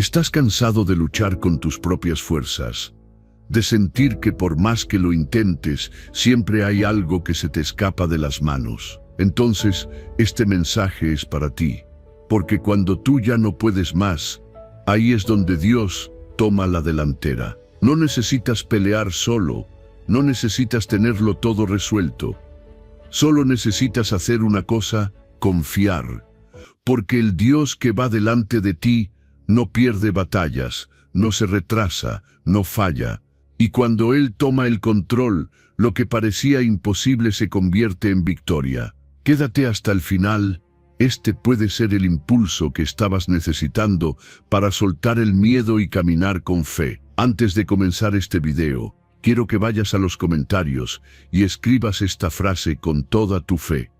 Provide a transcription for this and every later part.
¿Estás cansado de luchar con tus propias fuerzas? De sentir que por más que lo intentes, siempre hay algo que se te escapa de las manos. Entonces, este mensaje es para ti. Porque cuando tú ya no puedes más, ahí es donde Dios toma la delantera. No necesitas pelear solo, no necesitas tenerlo todo resuelto. Solo necesitas hacer una cosa: confiar. Porque el Dios que va delante de ti no pierde batallas, no se retrasa, no falla. Y cuando Él toma el control, lo que parecía imposible se convierte en victoria. Quédate hasta el final. Este puede ser el impulso que estabas necesitando para soltar el miedo y caminar con fe. Antes de comenzar este video, quiero que vayas a los comentarios y escribas esta frase con toda tu fe,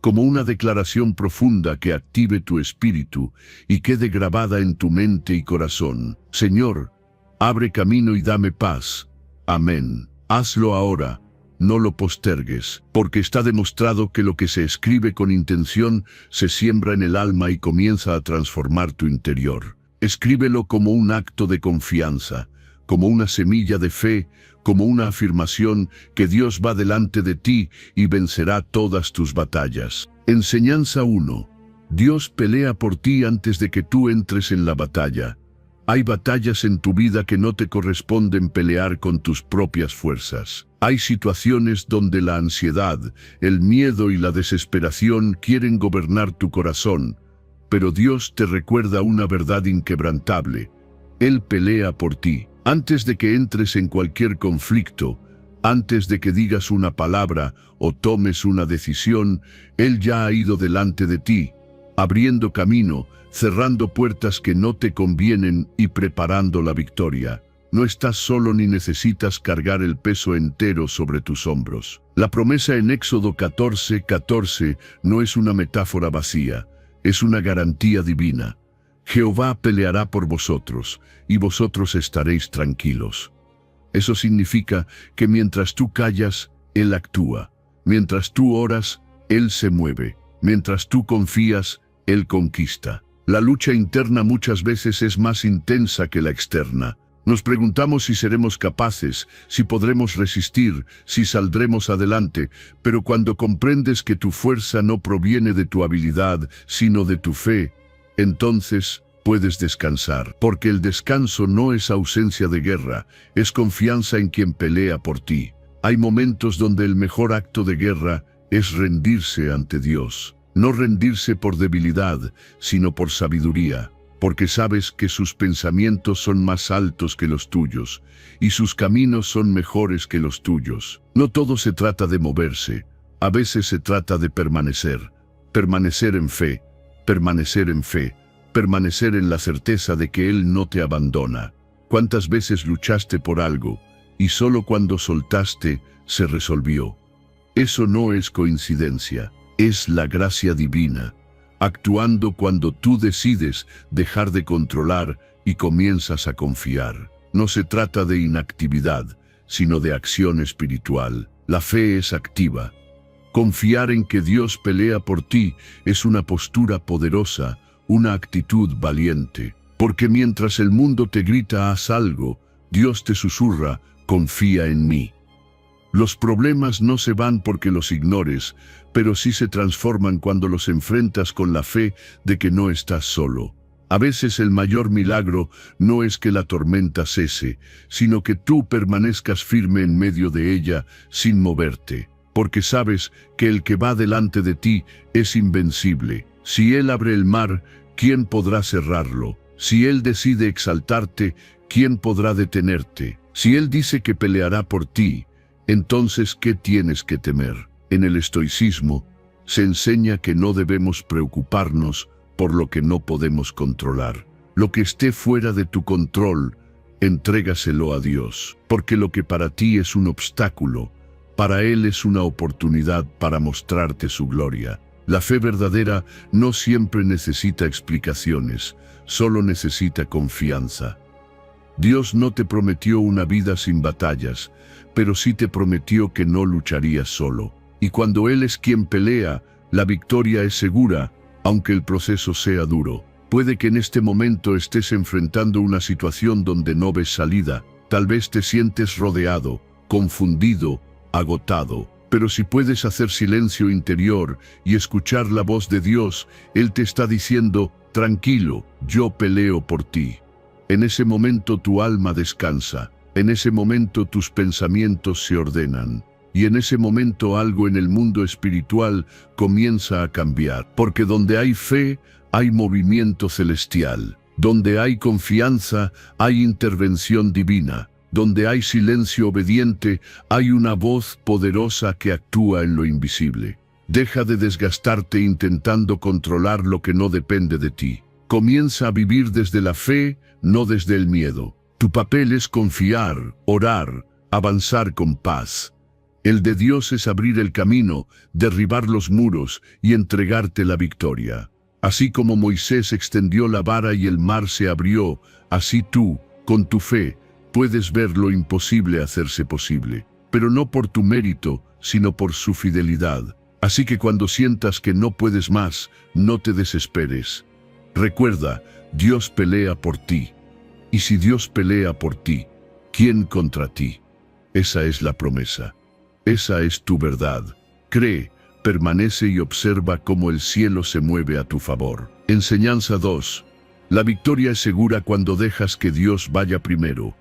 como una declaración profunda que active tu espíritu y quede grabada en tu mente y corazón. Señor, abre camino y dame paz. Amén. Hazlo ahora, no lo postergues, porque está demostrado que lo que se escribe con intención se siembra en el alma y comienza a transformar tu interior. Escríbelo como un acto de confianza, como una semilla de fe, como una afirmación que Dios va delante de ti y vencerá todas tus batallas. Enseñanza 1. Dios pelea por ti antes de que tú entres en la batalla. Hay batallas en tu vida que no te corresponden pelear con tus propias fuerzas. Hay situaciones donde la ansiedad, el miedo y la desesperación quieren gobernar tu corazón, pero Dios te recuerda una verdad inquebrantable. Él pelea por ti. Antes de que entres en cualquier conflicto, antes de que digas una palabra o tomes una decisión, Él ya ha ido delante de ti, abriendo camino, cerrando puertas que no te convienen y preparando la victoria. No estás solo ni necesitas cargar el peso entero sobre tus hombros. La promesa en Éxodo 14:14 no es una metáfora vacía, es una garantía divina. Jehová peleará por vosotros, y vosotros estaréis tranquilos. Eso significa que mientras tú callas, Él actúa. Mientras tú oras, Él se mueve. Mientras tú confías, Él conquista. La lucha interna muchas veces es más intensa que la externa. Nos preguntamos si seremos capaces, si podremos resistir, si saldremos adelante, pero cuando comprendes que tu fuerza no proviene de tu habilidad, sino de tu fe, entonces puedes descansar, porque el descanso no es ausencia de guerra, es confianza en quien pelea por ti. Hay momentos donde el mejor acto de guerra es rendirse ante Dios. No rendirse por debilidad, sino por sabiduría, porque sabes que sus pensamientos son más altos que los tuyos, y sus caminos son mejores que los tuyos. No todo se trata de moverse, a veces se trata de permanecer. Permanecer en fe, permanecer en fe, permanecer en la certeza de que Él no te abandona. ¿Cuántas veces luchaste por algo y solo cuando soltaste se resolvió? Eso no es coincidencia, es la gracia divina, actuando cuando tú decides dejar de controlar y comienzas a confiar. No se trata de inactividad, sino de acción espiritual. La fe es activa. Confiar en que Dios pelea por ti es una postura poderosa, una actitud valiente. Porque mientras el mundo te grita haz algo, Dios te susurra, confía en mí. Los problemas no se van porque los ignores, pero sí se transforman cuando los enfrentas con la fe de que no estás solo. A veces el mayor milagro no es que la tormenta cese, sino que tú permanezcas firme en medio de ella sin moverte. Porque sabes que el que va delante de ti es invencible. Si Él abre el mar, ¿quién podrá cerrarlo? Si Él decide exaltarte, ¿quién podrá detenerte? Si Él dice que peleará por ti, entonces ¿qué tienes que temer? En el estoicismo se enseña que no debemos preocuparnos por lo que no podemos controlar. Lo que esté fuera de tu control, entrégaselo a Dios, porque lo que para ti es un obstáculo, para Él es una oportunidad para mostrarte su gloria. La fe verdadera no siempre necesita explicaciones, solo necesita confianza. Dios no te prometió una vida sin batallas, pero sí te prometió que no lucharías solo. Y cuando Él es quien pelea, la victoria es segura, aunque el proceso sea duro. Puede que en este momento estés enfrentando una situación donde no ves salida. Tal vez te sientes rodeado, confundido, agotado. Pero si puedes hacer silencio interior y escuchar la voz de Dios, Él te está diciendo: tranquilo, yo peleo por ti. En ese momento tu alma descansa, en ese momento tus pensamientos se ordenan, y en ese momento algo en el mundo espiritual comienza a cambiar. Porque donde hay fe, hay movimiento celestial. Donde hay confianza, hay intervención divina. Donde hay silencio obediente, hay una voz poderosa que actúa en lo invisible. Deja de desgastarte intentando controlar lo que no depende de ti. Comienza a vivir desde la fe, no desde el miedo. Tu papel es confiar, orar, avanzar con paz. El de Dios es abrir el camino, derribar los muros y entregarte la victoria. Así como Moisés extendió la vara y el mar se abrió, así tú, con tu fe, puedes ver lo imposible hacerse posible, pero no por tu mérito, sino por su fidelidad. Así que cuando sientas que no puedes más, no te desesperes. Recuerda, Dios pelea por ti. Y si Dios pelea por ti, ¿quién contra ti? Esa es la promesa. Esa es tu verdad. Cree, permanece y observa cómo el cielo se mueve a tu favor. Enseñanza 2. La victoria es segura cuando dejas que Dios vaya primero.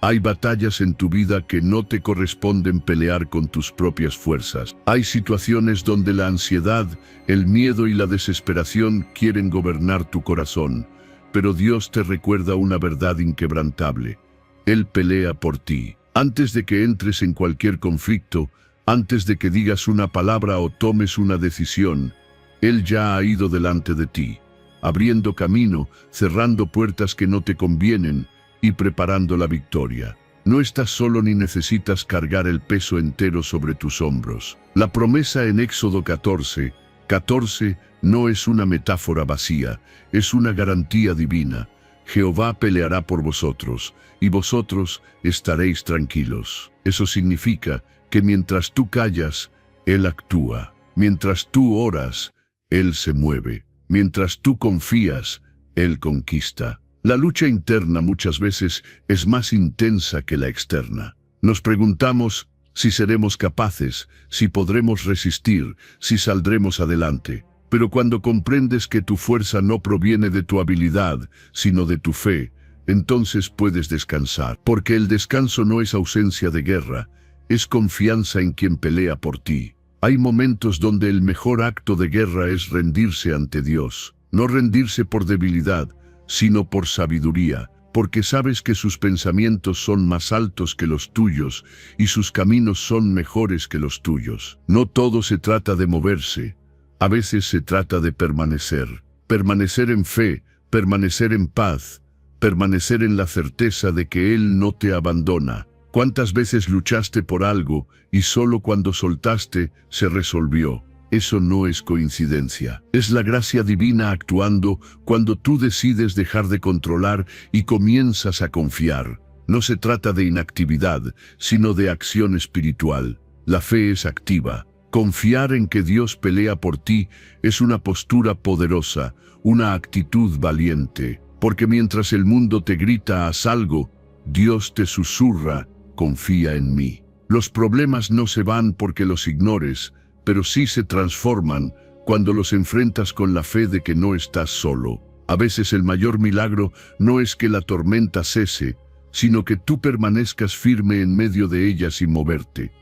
Hay batallas en tu vida que no te corresponden pelear con tus propias fuerzas. Hay situaciones donde la ansiedad, el miedo y la desesperación quieren gobernar tu corazón, pero Dios te recuerda una verdad inquebrantable. Él pelea por ti. Antes de que entres en cualquier conflicto, antes de que digas una palabra o tomes una decisión, Él ya ha ido delante de ti, abriendo camino, cerrando puertas que no te convienen, y preparando la victoria. No estás solo ni necesitas cargar el peso entero sobre tus hombros. La promesa en Éxodo 14:14 no es una metáfora vacía, es una garantía divina. Jehová peleará por vosotros, y vosotros estaréis tranquilos. Eso significa que mientras tú callas, Él actúa. Mientras tú oras, Él se mueve. Mientras tú confías, Él conquista. La lucha interna muchas veces es más intensa que la externa. Nos preguntamos si seremos capaces, si podremos resistir, si saldremos adelante. Pero cuando comprendes que tu fuerza no proviene de tu habilidad, sino de tu fe, entonces puedes descansar. Porque el descanso no es ausencia de guerra, es confianza en quien pelea por ti. Hay momentos donde el mejor acto de guerra es rendirse ante Dios. No rendirse por debilidad, sino por sabiduría, porque sabes que sus pensamientos son más altos que los tuyos y sus caminos son mejores que los tuyos. No todo se trata de moverse, a veces se trata de permanecer. Permanecer en fe, permanecer en paz, permanecer en la certeza de que Él no te abandona. ¿Cuántas veces luchaste por algo y solo cuando soltaste se resolvió? Eso no es coincidencia. Es la gracia divina actuando cuando tú decides dejar de controlar y comienzas a confiar. No se trata de inactividad, sino de acción espiritual. La fe es activa. Confiar en que Dios pelea por ti es una postura poderosa, una actitud valiente. Porque mientras el mundo te grita haz algo, Dios te susurra, confía en mí. Los problemas no se van porque los ignores, pero sí se transforman cuando los enfrentas con la fe de que no estás solo. A veces el mayor milagro no es que la tormenta cese, sino que tú permanezcas firme en medio de ella sin moverte.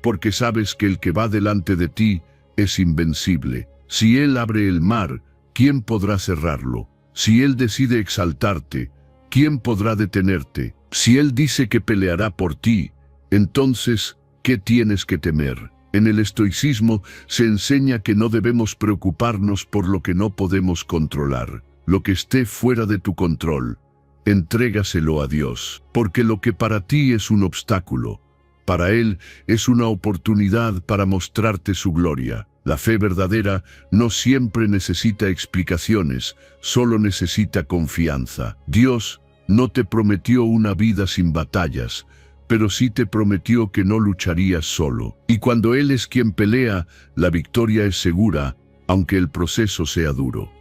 Porque sabes que el que va delante de ti es invencible. Si Él abre el mar, ¿quién podrá cerrarlo? Si Él decide exaltarte, ¿quién podrá detenerte? Si Él dice que peleará por ti, entonces, ¿qué tienes que temer? En el estoicismo se enseña que no debemos preocuparnos por lo que no podemos controlar. Lo que esté fuera de tu control, entrégaselo a Dios. Porque lo que para ti es un obstáculo, para Él es una oportunidad para mostrarte su gloria. La fe verdadera no siempre necesita explicaciones, solo necesita confianza. Dios no te prometió una vida sin batallas, pero sí te prometió que no lucharías solo. Y cuando Él es quien pelea, la victoria es segura, aunque el proceso sea duro.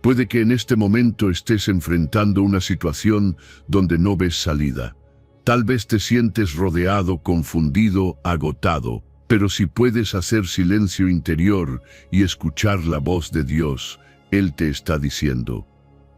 Puede que en este momento estés enfrentando una situación donde no ves salida. Tal vez te sientes rodeado, confundido, agotado, pero si puedes hacer silencio interior y escuchar la voz de Dios, Él te está diciendo: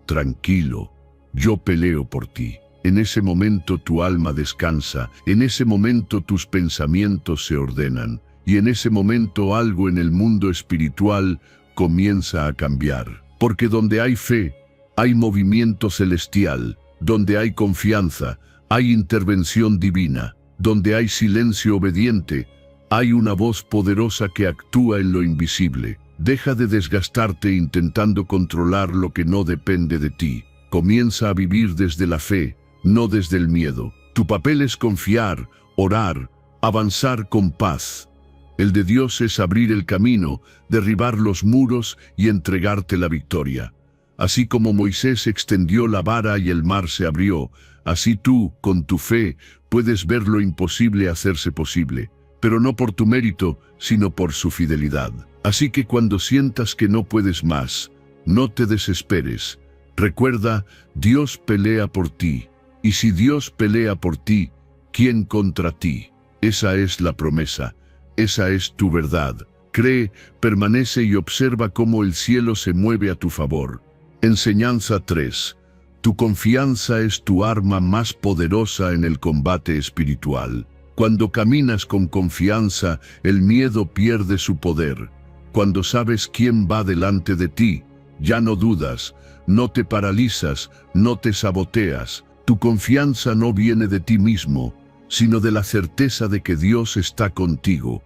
tranquilo, yo peleo por ti. En ese momento tu alma descansa, en ese momento tus pensamientos se ordenan, y en ese momento algo en el mundo espiritual comienza a cambiar. Porque donde hay fe, hay movimiento celestial, donde hay confianza, hay intervención divina, donde hay silencio obediente, hay una voz poderosa que actúa en lo invisible. Deja de desgastarte intentando controlar lo que no depende de ti. Comienza a vivir desde la fe, no desde el miedo. Tu papel es confiar, orar, avanzar con paz. El de Dios es abrir el camino, derribar los muros y entregarte la victoria. Así como Moisés extendió la vara y el mar se abrió, así tú, con tu fe, puedes ver lo imposible hacerse posible, pero no por tu mérito, sino por su fidelidad. Así que cuando sientas que no puedes más, no te desesperes. Recuerda, Dios pelea por ti, y si Dios pelea por ti, ¿quién contra ti? Esa es la promesa. Esa es tu verdad. Cree, permanece y observa cómo el cielo se mueve a tu favor. Enseñanza 3. Tu confianza es tu arma más poderosa en el combate espiritual. Cuando caminas con confianza, el miedo pierde su poder. Cuando sabes quién va delante de ti, ya no dudas, no te paralizas, no te saboteas. Tu confianza no viene de ti mismo, sino de la certeza de que Dios está contigo.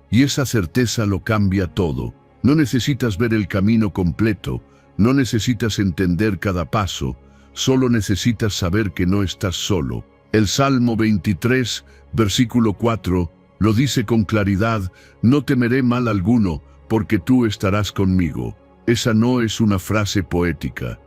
Y esa certeza lo cambia todo. No necesitas ver el camino completo, no necesitas entender cada paso, solo necesitas saber que no estás solo. El Salmo 23, versículo 4, lo dice con claridad: no temeré mal alguno, porque tú estarás conmigo. Esa no es una frase poética.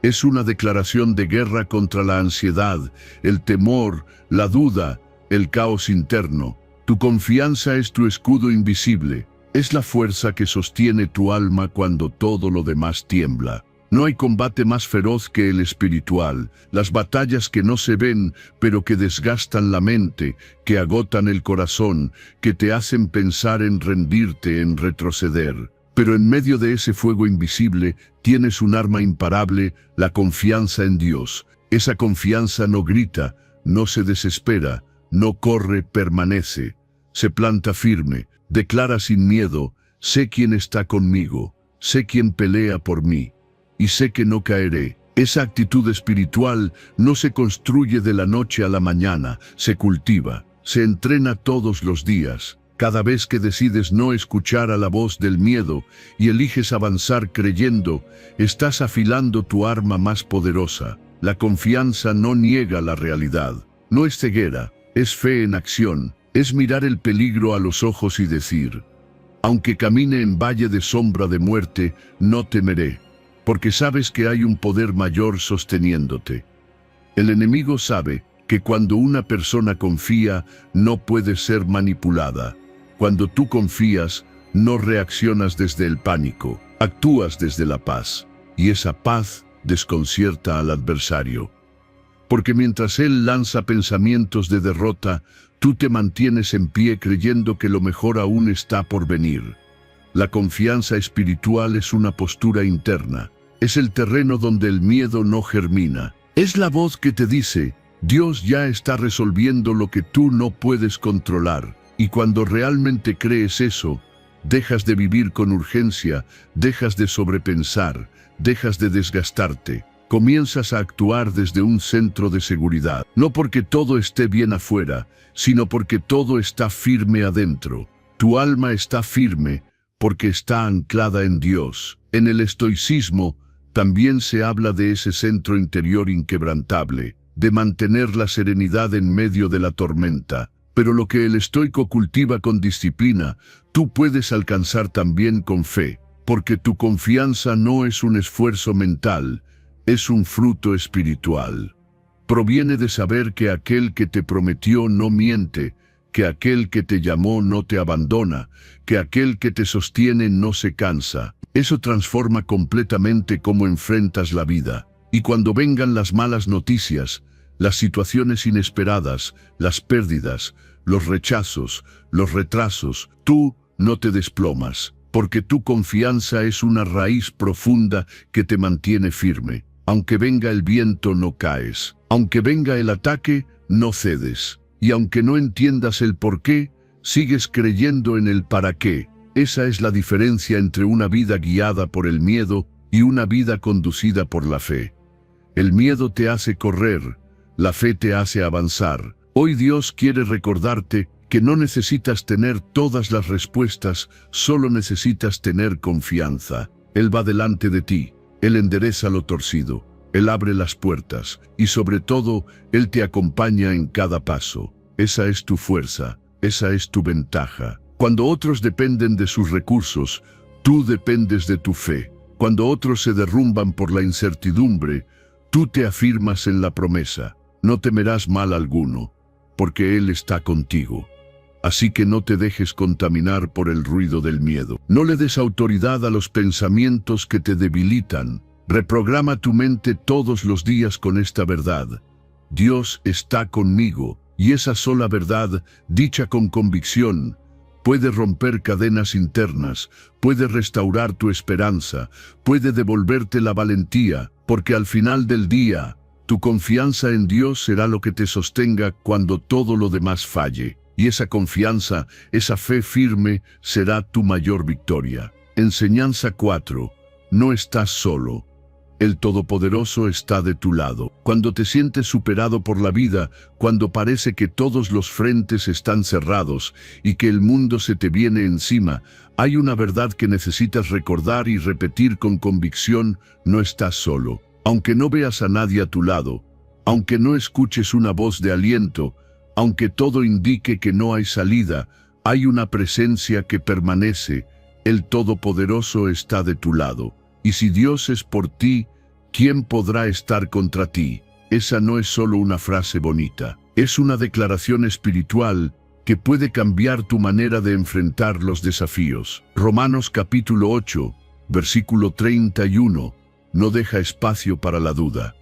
Es una declaración de guerra contra la ansiedad, el temor, la duda, el caos interno. Tu confianza es tu escudo invisible. Es la fuerza que sostiene tu alma cuando todo lo demás tiembla. No hay combate más feroz que el espiritual. Las batallas que no se ven, pero que desgastan la mente, que agotan el corazón, que te hacen pensar en rendirte, en retroceder. Pero en medio de ese fuego invisible, tienes un arma imparable, la confianza en Dios. Esa confianza no grita, no se desespera, no corre, permanece. Se planta firme, declara sin miedo: sé quién está conmigo, sé quién pelea por mí, y sé que no caeré. Esa actitud espiritual no se construye de la noche a la mañana, se cultiva, se entrena todos los días. Cada vez que decides no escuchar a la voz del miedo y eliges avanzar creyendo, estás afilando tu arma más poderosa. La confianza no niega la realidad, no es ceguera, es fe en acción, es mirar el peligro a los ojos y decir: aunque camine en valle de sombra de muerte, no temeré, porque sabes que hay un poder mayor sosteniéndote. El enemigo sabe que cuando una persona confía, no puede ser manipulada. Cuando tú confías, no reaccionas desde el pánico, actúas desde la paz, y esa paz desconcierta al adversario. Porque mientras él lanza pensamientos de derrota, tú te mantienes en pie creyendo que lo mejor aún está por venir. La confianza espiritual es una postura interna, es el terreno donde el miedo no germina. Es la voz que te dice: Dios ya está resolviendo lo que tú no puedes controlar. Y cuando realmente crees eso, dejas de vivir con urgencia, dejas de sobrepensar, dejas de desgastarte. Comienzas a actuar desde un centro de seguridad, no porque todo esté bien afuera, sino porque todo está firme adentro. Tu alma está firme porque está anclada en Dios. En el estoicismo también se habla de ese centro interior inquebrantable, de mantener la serenidad en medio de la tormenta. Pero lo que el estoico cultiva con disciplina, tú puedes alcanzar también con fe, porque tu confianza no es un esfuerzo mental, es un fruto espiritual. Proviene de saber que aquel que te prometió no miente, que aquel que te llamó no te abandona, que aquel que te sostiene no se cansa. Eso transforma completamente cómo enfrentas la vida. Y cuando vengan las malas noticias, las situaciones inesperadas, las pérdidas, los rechazos, los retrasos, tú no te desplomas, porque tu confianza es una raíz profunda que te mantiene firme. Aunque venga el viento, no caes. Aunque venga el ataque, no cedes. Y aunque no entiendas el por qué, sigues creyendo en el para qué. Esa es la diferencia entre una vida guiada por el miedo y una vida conducida por la fe. El miedo te hace correr, la fe te hace avanzar. Hoy Dios quiere recordarte que no necesitas tener todas las respuestas, solo necesitas tener confianza. Él va delante de ti, Él endereza lo torcido, Él abre las puertas y sobre todo, Él te acompaña en cada paso. Esa es tu fuerza, esa es tu ventaja. Cuando otros dependen de sus recursos, tú dependes de tu fe. Cuando otros se derrumban por la incertidumbre, tú te afirmas en la promesa. No temerás mal alguno, porque Él está contigo. Así que no te dejes contaminar por el ruido del miedo. No le des autoridad a los pensamientos que te debilitan. Reprograma tu mente todos los días con esta verdad. Dios está conmigo, y esa sola verdad, dicha con convicción, puede romper cadenas internas, puede restaurar tu esperanza, puede devolverte la valentía, porque al final del día, tu confianza en Dios será lo que te sostenga cuando todo lo demás falle. Y esa confianza, esa fe firme, será tu mayor victoria. Enseñanza 4. No estás solo. El Todopoderoso está de tu lado. Cuando te sientes superado por la vida, cuando parece que todos los frentes están cerrados y que el mundo se te viene encima, hay una verdad que necesitas recordar y repetir con convicción: no estás solo. Aunque no veas a nadie a tu lado, aunque no escuches una voz de aliento, aunque todo indique que no hay salida, hay una presencia que permanece. El Todopoderoso está de tu lado. Y si Dios es por ti, ¿quién podrá estar contra ti? Esa no es solo una frase bonita, es una declaración espiritual que puede cambiar tu manera de enfrentar los desafíos. Romanos capítulo 8, versículo 31, no deja espacio para la duda.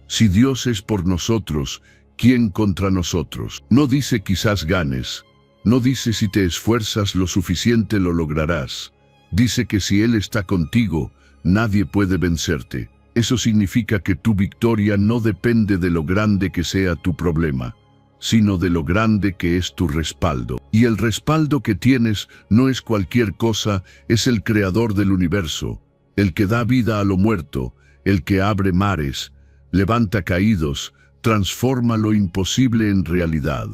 Si Dios es por nosotros, ¿quién contra nosotros? No dice quizás ganes, no dice si te esfuerzas lo suficiente lo lograrás. Dice que si Él está contigo, nadie puede vencerte. Eso significa que tu victoria no depende de lo grande que sea tu problema, sino de lo grande que es tu respaldo. Y el respaldo que tienes no es cualquier cosa, es el Creador del universo, el que da vida a lo muerto, el que abre mares, levanta caídos, transforma lo imposible en realidad.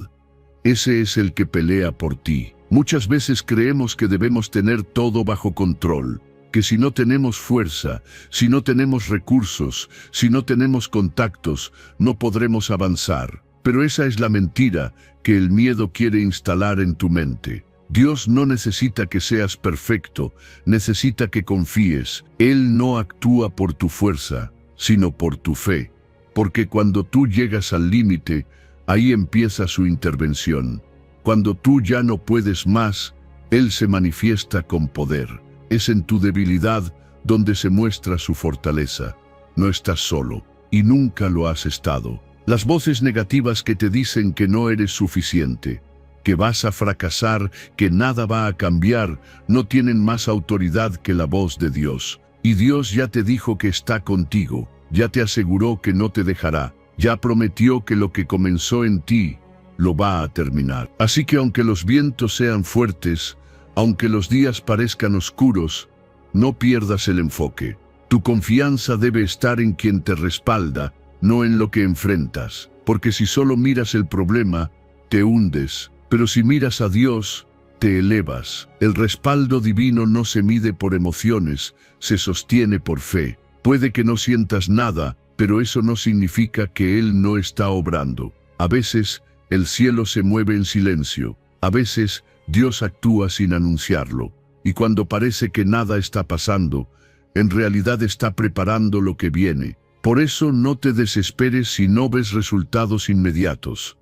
Ese es el que pelea por ti. Muchas veces creemos que debemos tener todo bajo control, que si no tenemos fuerza, si no tenemos recursos, si no tenemos contactos, no podremos avanzar. Pero esa es la mentira que el miedo quiere instalar en tu mente. Dios no necesita que seas perfecto, necesita que confíes. Él no actúa por tu fuerza, sino por tu fe. Porque cuando tú llegas al límite, ahí empieza su intervención. Cuando tú ya no puedes más, Él se manifiesta con poder. Es en tu debilidad donde se muestra su fortaleza. No estás solo, y nunca lo has estado. Las voces negativas que te dicen que no eres suficiente, que vas a fracasar, que nada va a cambiar, no tienen más autoridad que la voz de Dios. Y Dios ya te dijo que está contigo, ya te aseguró que no te dejará, ya prometió que lo que comenzó en ti, lo va a terminar. Así que aunque los vientos sean fuertes, aunque los días parezcan oscuros, no pierdas el enfoque. Tu confianza debe estar en quien te respalda, no en lo que enfrentas. Porque si solo miras el problema, te hundes. Pero si miras a Dios, te elevas. El respaldo divino no se mide por emociones, se sostiene por fe. Puede que no sientas nada, pero eso no significa que Él no está obrando. A veces, el cielo se mueve en silencio. A veces, Dios actúa sin anunciarlo, y cuando parece que nada está pasando, en realidad está preparando lo que viene. Por eso no te desesperes si no ves resultados inmediatos.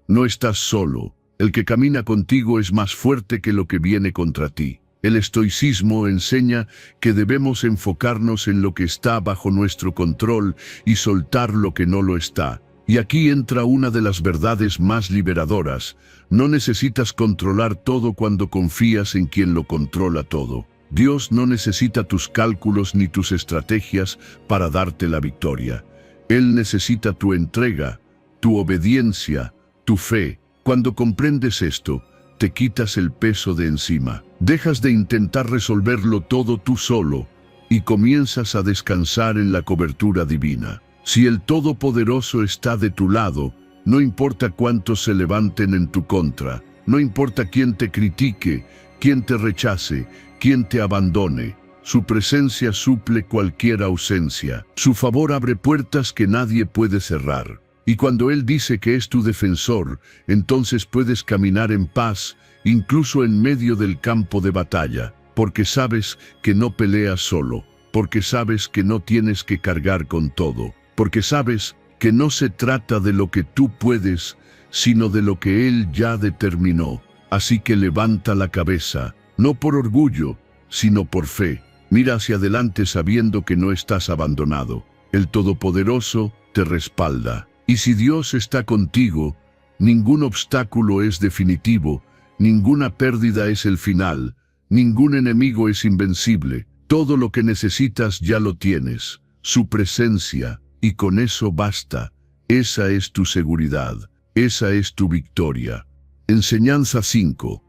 No estás solo. El que camina contigo es más fuerte que lo que viene contra ti. El estoicismo enseña que debemos enfocarnos en lo que está bajo nuestro control y soltar lo que no lo está. Y aquí entra una de las verdades más liberadoras. No necesitas controlar todo cuando confías en quien lo controla todo. Dios no necesita tus cálculos ni tus estrategias para darte la victoria. Él necesita tu entrega, tu obediencia, tu fe. Cuando comprendes esto, te quitas el peso de encima. Dejas de intentar resolverlo todo tú solo y comienzas a descansar en la cobertura divina. Si el Todopoderoso está de tu lado, no importa cuántos se levanten en tu contra, no importa quién te critique, quién te rechace, quién te abandone. Su presencia suple cualquier ausencia. Su favor abre puertas que nadie puede cerrar. Y cuando Él dice que es tu defensor, entonces puedes caminar en paz, incluso en medio del campo de batalla, porque sabes que no peleas solo, porque sabes que no tienes que cargar con todo, porque sabes que no se trata de lo que tú puedes, sino de lo que Él ya determinó. Así que levanta la cabeza, no por orgullo, sino por fe. Mira hacia adelante sabiendo que no estás abandonado. El Todopoderoso te respalda. Y si Dios está contigo, ningún obstáculo es definitivo, ninguna pérdida es el final, ningún enemigo es invencible. Todo lo que necesitas ya lo tienes, su presencia, y con eso basta. Esa es tu seguridad, esa es tu victoria. Enseñanza 5.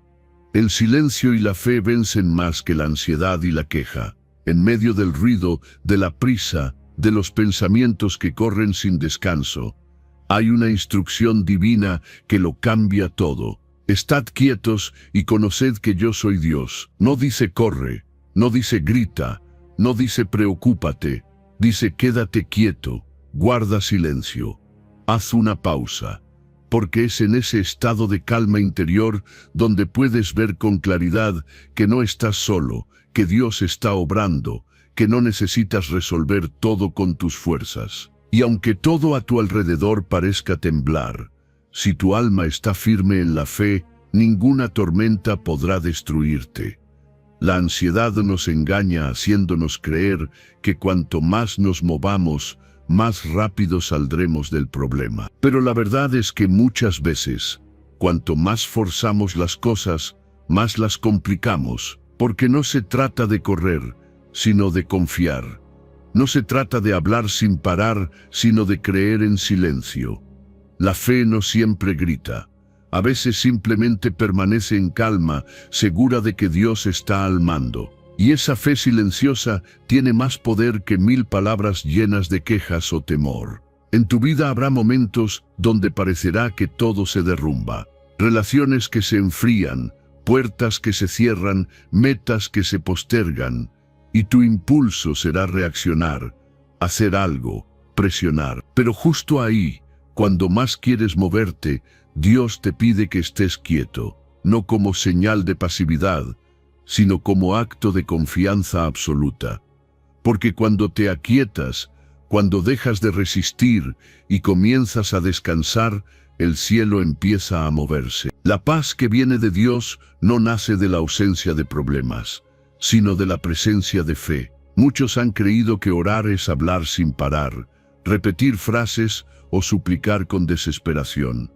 El silencio y la fe vencen más que la ansiedad y la queja. En medio del ruido, de la prisa, de los pensamientos que corren sin descanso, hay una instrucción divina que lo cambia todo. Estad quietos y conoced que yo soy Dios. No dice corre, no dice grita, no dice preocúpate, dice quédate quieto, guarda silencio. Haz una pausa, porque es en ese estado de calma interior donde puedes ver con claridad que no estás solo, que Dios está obrando, que no necesitas resolver todo con tus fuerzas. Y aunque todo a tu alrededor parezca temblar, si tu alma está firme en la fe, ninguna tormenta podrá destruirte. La ansiedad nos engaña haciéndonos creer que cuanto más nos movamos, más rápido saldremos del problema. Pero la verdad es que muchas veces, cuanto más forzamos las cosas, más las complicamos, porque no se trata de correr, sino de confiar. No se trata de hablar sin parar, sino de creer en silencio. La fe no siempre grita. A veces simplemente permanece en calma, segura de que Dios está al mando. Y esa fe silenciosa tiene más poder que 1000 palabras llenas de quejas o temor. En tu vida habrá momentos donde parecerá que todo se derrumba. Relaciones que se enfrían, puertas que se cierran, metas que se postergan. Y tu impulso será reaccionar, hacer algo, presionar. Pero justo ahí, cuando más quieres moverte, Dios te pide que estés quieto, no como señal de pasividad, sino como acto de confianza absoluta. Porque cuando te aquietas, cuando dejas de resistir y comienzas a descansar, el cielo empieza a moverse. La paz que viene de Dios no nace de la ausencia de problemas, sino de la presencia de fe. Muchos han creído que orar es hablar sin parar, repetir frases o suplicar con desesperación.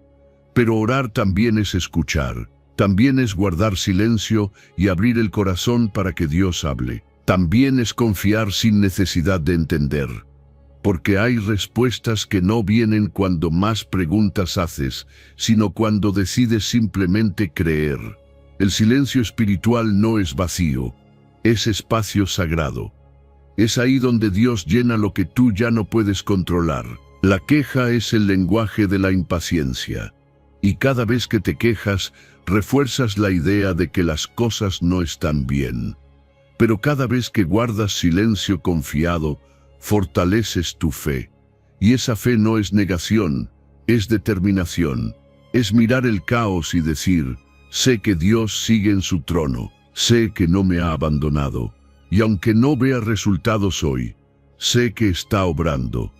Pero orar también es escuchar, también es guardar silencio y abrir el corazón para que Dios hable. También es confiar sin necesidad de entender, porque hay respuestas que no vienen cuando más preguntas haces, sino cuando decides simplemente creer. El silencio espiritual no es vacío, es espacio sagrado. Es ahí donde Dios llena lo que tú ya no puedes controlar. La queja es el lenguaje de la impaciencia. Y cada vez que te quejas, refuerzas la idea de que las cosas no están bien. Pero cada vez que guardas silencio confiado, fortaleces tu fe. Y esa fe no es negación, es determinación. Es mirar el caos y decir, sé que Dios sigue en su trono. Sé que no me ha abandonado, y aunque no vea resultados hoy, sé que está obrando.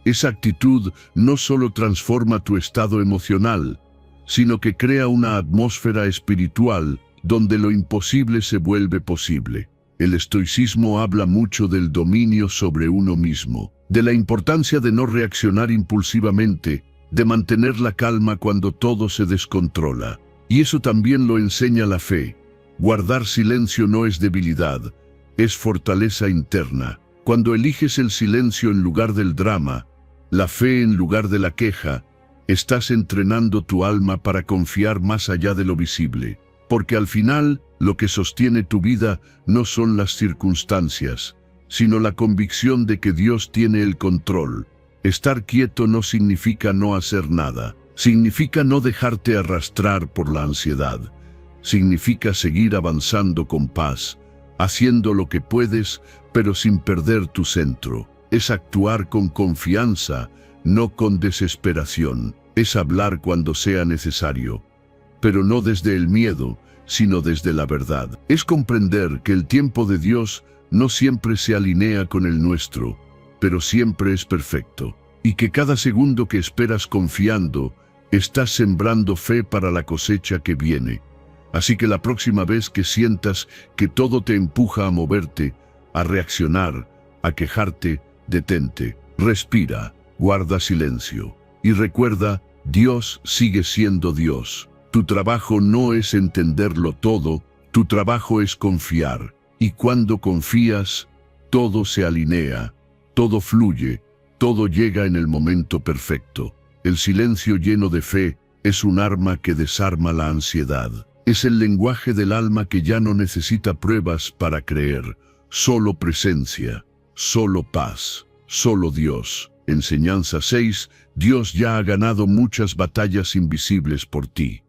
Esa actitud no solo transforma tu estado emocional, sino que crea una atmósfera espiritual donde lo imposible se vuelve posible. El estoicismo habla mucho del dominio sobre uno mismo, de la importancia de no reaccionar impulsivamente, de mantener la calma cuando todo se descontrola. Y eso también lo enseña la fe. Guardar silencio no es debilidad, es fortaleza interna. Cuando eliges el silencio en lugar del drama, la fe en lugar de la queja, estás entrenando tu alma para confiar más allá de lo visible. Porque al final, lo que sostiene tu vida no son las circunstancias, sino la convicción de que Dios tiene el control. Estar quieto no significa no hacer nada. Significa no dejarte arrastrar por la ansiedad. Significa seguir avanzando con paz, haciendo lo que puedes, pero sin perder tu centro. Es actuar con confianza, no con desesperación. Es hablar cuando sea necesario, pero no desde el miedo, sino desde la verdad. Es comprender que el tiempo de Dios no siempre se alinea con el nuestro, pero siempre es perfecto. Y que cada segundo que esperas confiando, estás sembrando fe para la cosecha que viene. Así que la próxima vez que sientas que todo te empuja a moverte, a reaccionar, a quejarte, detente, respira, guarda silencio. Y recuerda, Dios sigue siendo Dios. Tu trabajo no es entenderlo todo, tu trabajo es confiar. Y cuando confías, todo se alinea, todo fluye, todo llega en el momento perfecto. El silencio lleno de fe es un arma que desarma la ansiedad. Es el lenguaje del alma que ya no necesita pruebas para creer. Solo presencia, solo paz, solo Dios. Enseñanza 6. Dios ya ha ganado muchas batallas invisibles por ti.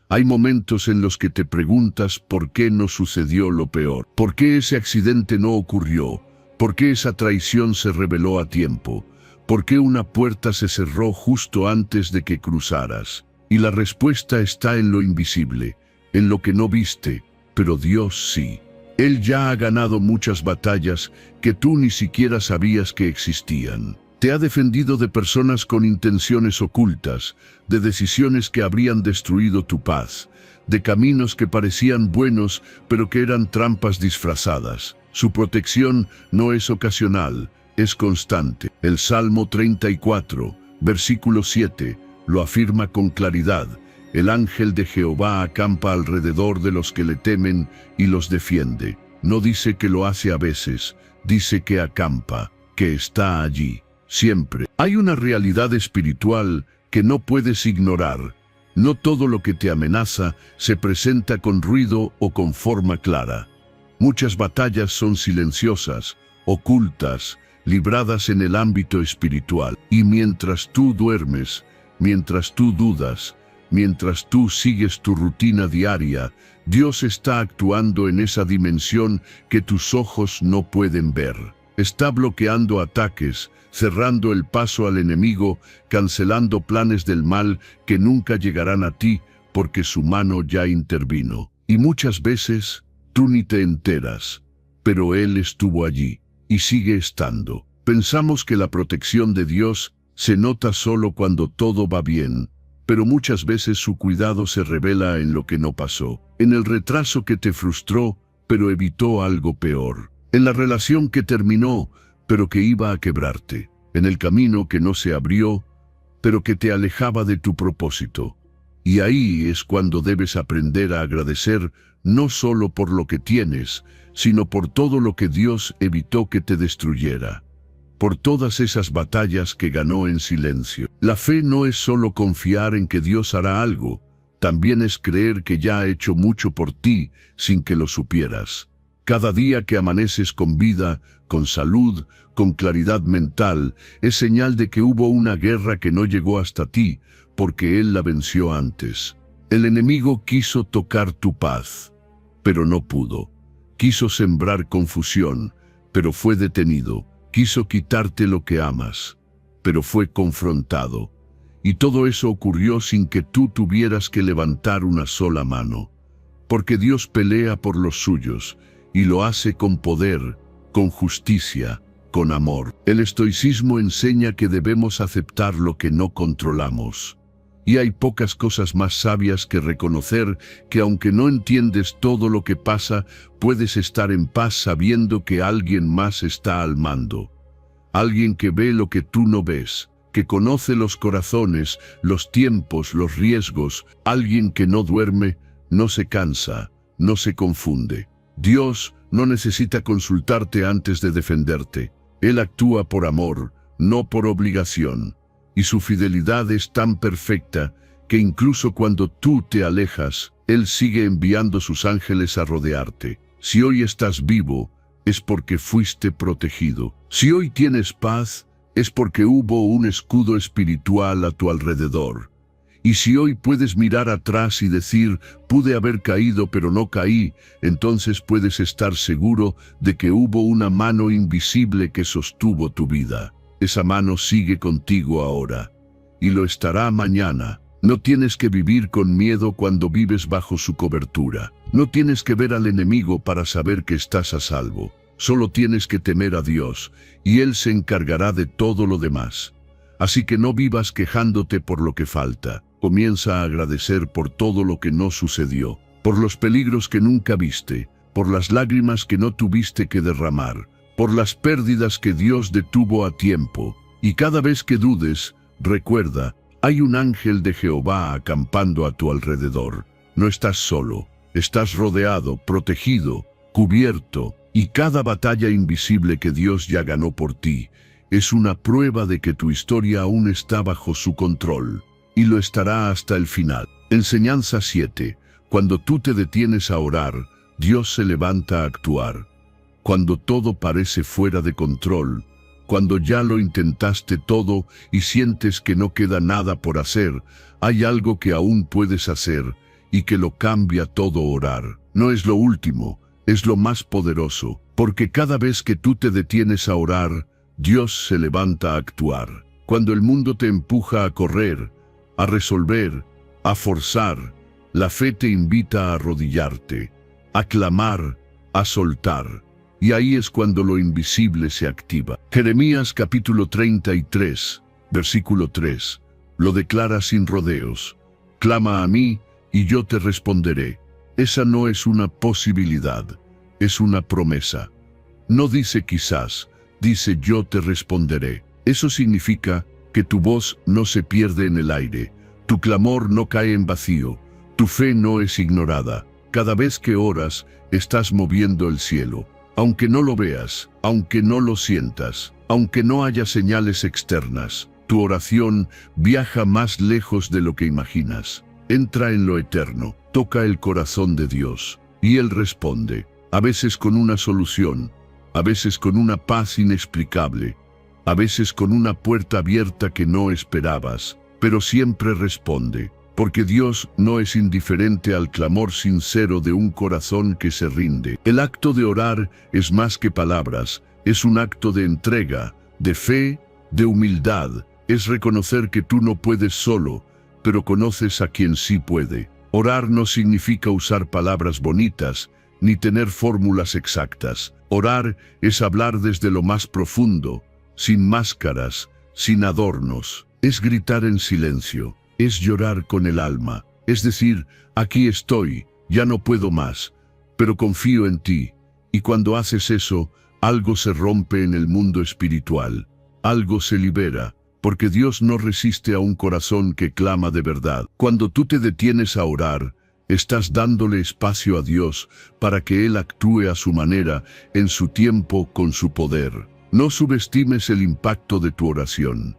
Hay momentos en los que te preguntas por qué no sucedió lo peor. ¿Por qué ese accidente no ocurrió? ¿Por qué esa traición se reveló a tiempo? ¿Por qué una puerta se cerró justo antes de que cruzaras? Y la respuesta está en lo invisible, en lo que no viste, pero Dios sí. Él ya ha ganado muchas batallas que tú ni siquiera sabías que existían. Te ha defendido de personas con intenciones ocultas, de decisiones que habrían destruido tu paz, de caminos que parecían buenos pero que eran trampas disfrazadas. Su protección no es ocasional, es constante. El Salmo 34, versículo 7, lo afirma con claridad. El ángel de Jehová acampa alrededor de los que le temen y los defiende. No dice que lo hace a veces, dice que acampa, que está allí, siempre. Hay una realidad espiritual que no puedes ignorar. No todo lo que te amenaza se presenta con ruido o con forma clara. Muchas batallas son silenciosas, ocultas, libradas en el ámbito espiritual. Y mientras tú duermes, mientras tú dudas, mientras tú sigues tu rutina diaria, Dios está actuando en esa dimensión que tus ojos no pueden ver. Está bloqueando ataques, cerrando el paso al enemigo, cancelando planes del mal que nunca llegarán a ti porque su mano ya intervino. Y muchas veces tú ni te enteras, pero Él estuvo allí y sigue estando. Pensamos que la protección de Dios se nota solo cuando todo va bien, pero muchas veces su cuidado se revela en lo que no pasó, en el retraso que te frustró, pero evitó algo peor, en la relación que terminó, pero que iba a quebrarte, en el camino que no se abrió, pero que te alejaba de tu propósito. Y ahí es cuando debes aprender a agradecer no solo por lo que tienes, sino por todo lo que Dios evitó que te destruyera, por todas esas batallas que ganó en silencio. La fe no es solo confiar en que Dios hará algo, también es creer que ya ha hecho mucho por ti sin que lo supieras. Cada día que amaneces con vida, con salud, con claridad mental, es señal de que hubo una guerra que no llegó hasta ti, porque Él la venció antes. El enemigo quiso tocar tu paz, pero no pudo. Quiso sembrar confusión, pero fue detenido. Quiso quitarte lo que amas, pero fue confrontado. Y todo eso ocurrió sin que tú tuvieras que levantar una sola mano. Porque Dios pelea por los suyos, y lo hace con poder, con justicia, con amor. El estoicismo enseña que debemos aceptar lo que no controlamos. Y hay pocas cosas más sabias que reconocer que aunque no entiendes todo lo que pasa, puedes estar en paz sabiendo que alguien más está al mando. Alguien que ve lo que tú no ves, que conoce los corazones, los tiempos, los riesgos. Alguien que no duerme, no se cansa, no se confunde. Dios no necesita consultarte antes de defenderte. Él actúa por amor, no por obligación. Y su fidelidad es tan perfecta que incluso cuando tú te alejas, Él sigue enviando sus ángeles a rodearte. Si hoy estás vivo, es porque fuiste protegido. Si hoy tienes paz, es porque hubo un escudo espiritual a tu alrededor. Y si hoy puedes mirar atrás y decir, pude haber caído pero no caí, entonces puedes estar seguro de que hubo una mano invisible que sostuvo tu vida. Esa mano sigue contigo ahora, y lo estará mañana. No tienes que vivir con miedo cuando vives bajo su cobertura. No tienes que ver al enemigo para saber que estás a salvo. Solo tienes que temer a Dios, y Él se encargará de todo lo demás. Así que no vivas quejándote por lo que falta. Comienza a agradecer por todo lo que no sucedió, por los peligros que nunca viste, por las lágrimas que no tuviste que derramar, por las pérdidas que Dios detuvo a tiempo. Y cada vez que dudes, recuerda, hay un ángel de Jehová acampando a tu alrededor. No estás solo, estás rodeado, protegido, cubierto, y cada batalla invisible que Dios ya ganó por ti es una prueba de que tu historia aún está bajo su control, y lo estará hasta el final. Enseñanza 7. Cuando tú te detienes a orar, Dios se levanta a actuar. Cuando todo parece fuera de control, cuando ya lo intentaste todo y sientes que no queda nada por hacer, hay algo que aún puedes hacer y que lo cambia todo. Orar no es lo último, es lo más poderoso, porque cada vez que tú te detienes a orar, Dios se levanta a actuar. Cuando el mundo te empuja a correr, a resolver, a forzar, la fe te invita a arrodillarte, a clamar, a soltar. Y ahí es cuando lo invisible se activa. Jeremías capítulo 33, versículo 3, lo declara sin rodeos. Clama a mí y yo te responderé. Esa no es una posibilidad, es una promesa. No dice quizás, dice yo te responderé. Eso significa que tu voz no se pierde en el aire, tu clamor no cae en vacío, tu fe no es ignorada. Cada vez que oras, estás moviendo el cielo. Aunque no lo veas, aunque no lo sientas, aunque no haya señales externas, tu oración viaja más lejos de lo que imaginas. Entra en lo eterno, toca el corazón de Dios, y Él responde, a veces con una solución, a veces con una paz inexplicable, a veces con una puerta abierta que no esperabas, pero siempre responde, porque Dios no es indiferente al clamor sincero de un corazón que se rinde. El acto de orar es más que palabras, es un acto de entrega, de fe, de humildad. Es reconocer que tú no puedes solo, pero conoces a quien sí puede. Orar no significa usar palabras bonitas, ni tener fórmulas exactas. Orar es hablar desde lo más profundo, sin máscaras, sin adornos. Es gritar en silencio. Es llorar con el alma, es decir, aquí estoy, ya no puedo más, pero confío en ti. Y cuando haces eso, algo se rompe en el mundo espiritual, algo se libera, porque Dios no resiste a un corazón que clama de verdad. Cuando tú te detienes a orar, estás dándole espacio a Dios para que Él actúe a su manera, en su tiempo, con su poder. No subestimes el impacto de tu oración.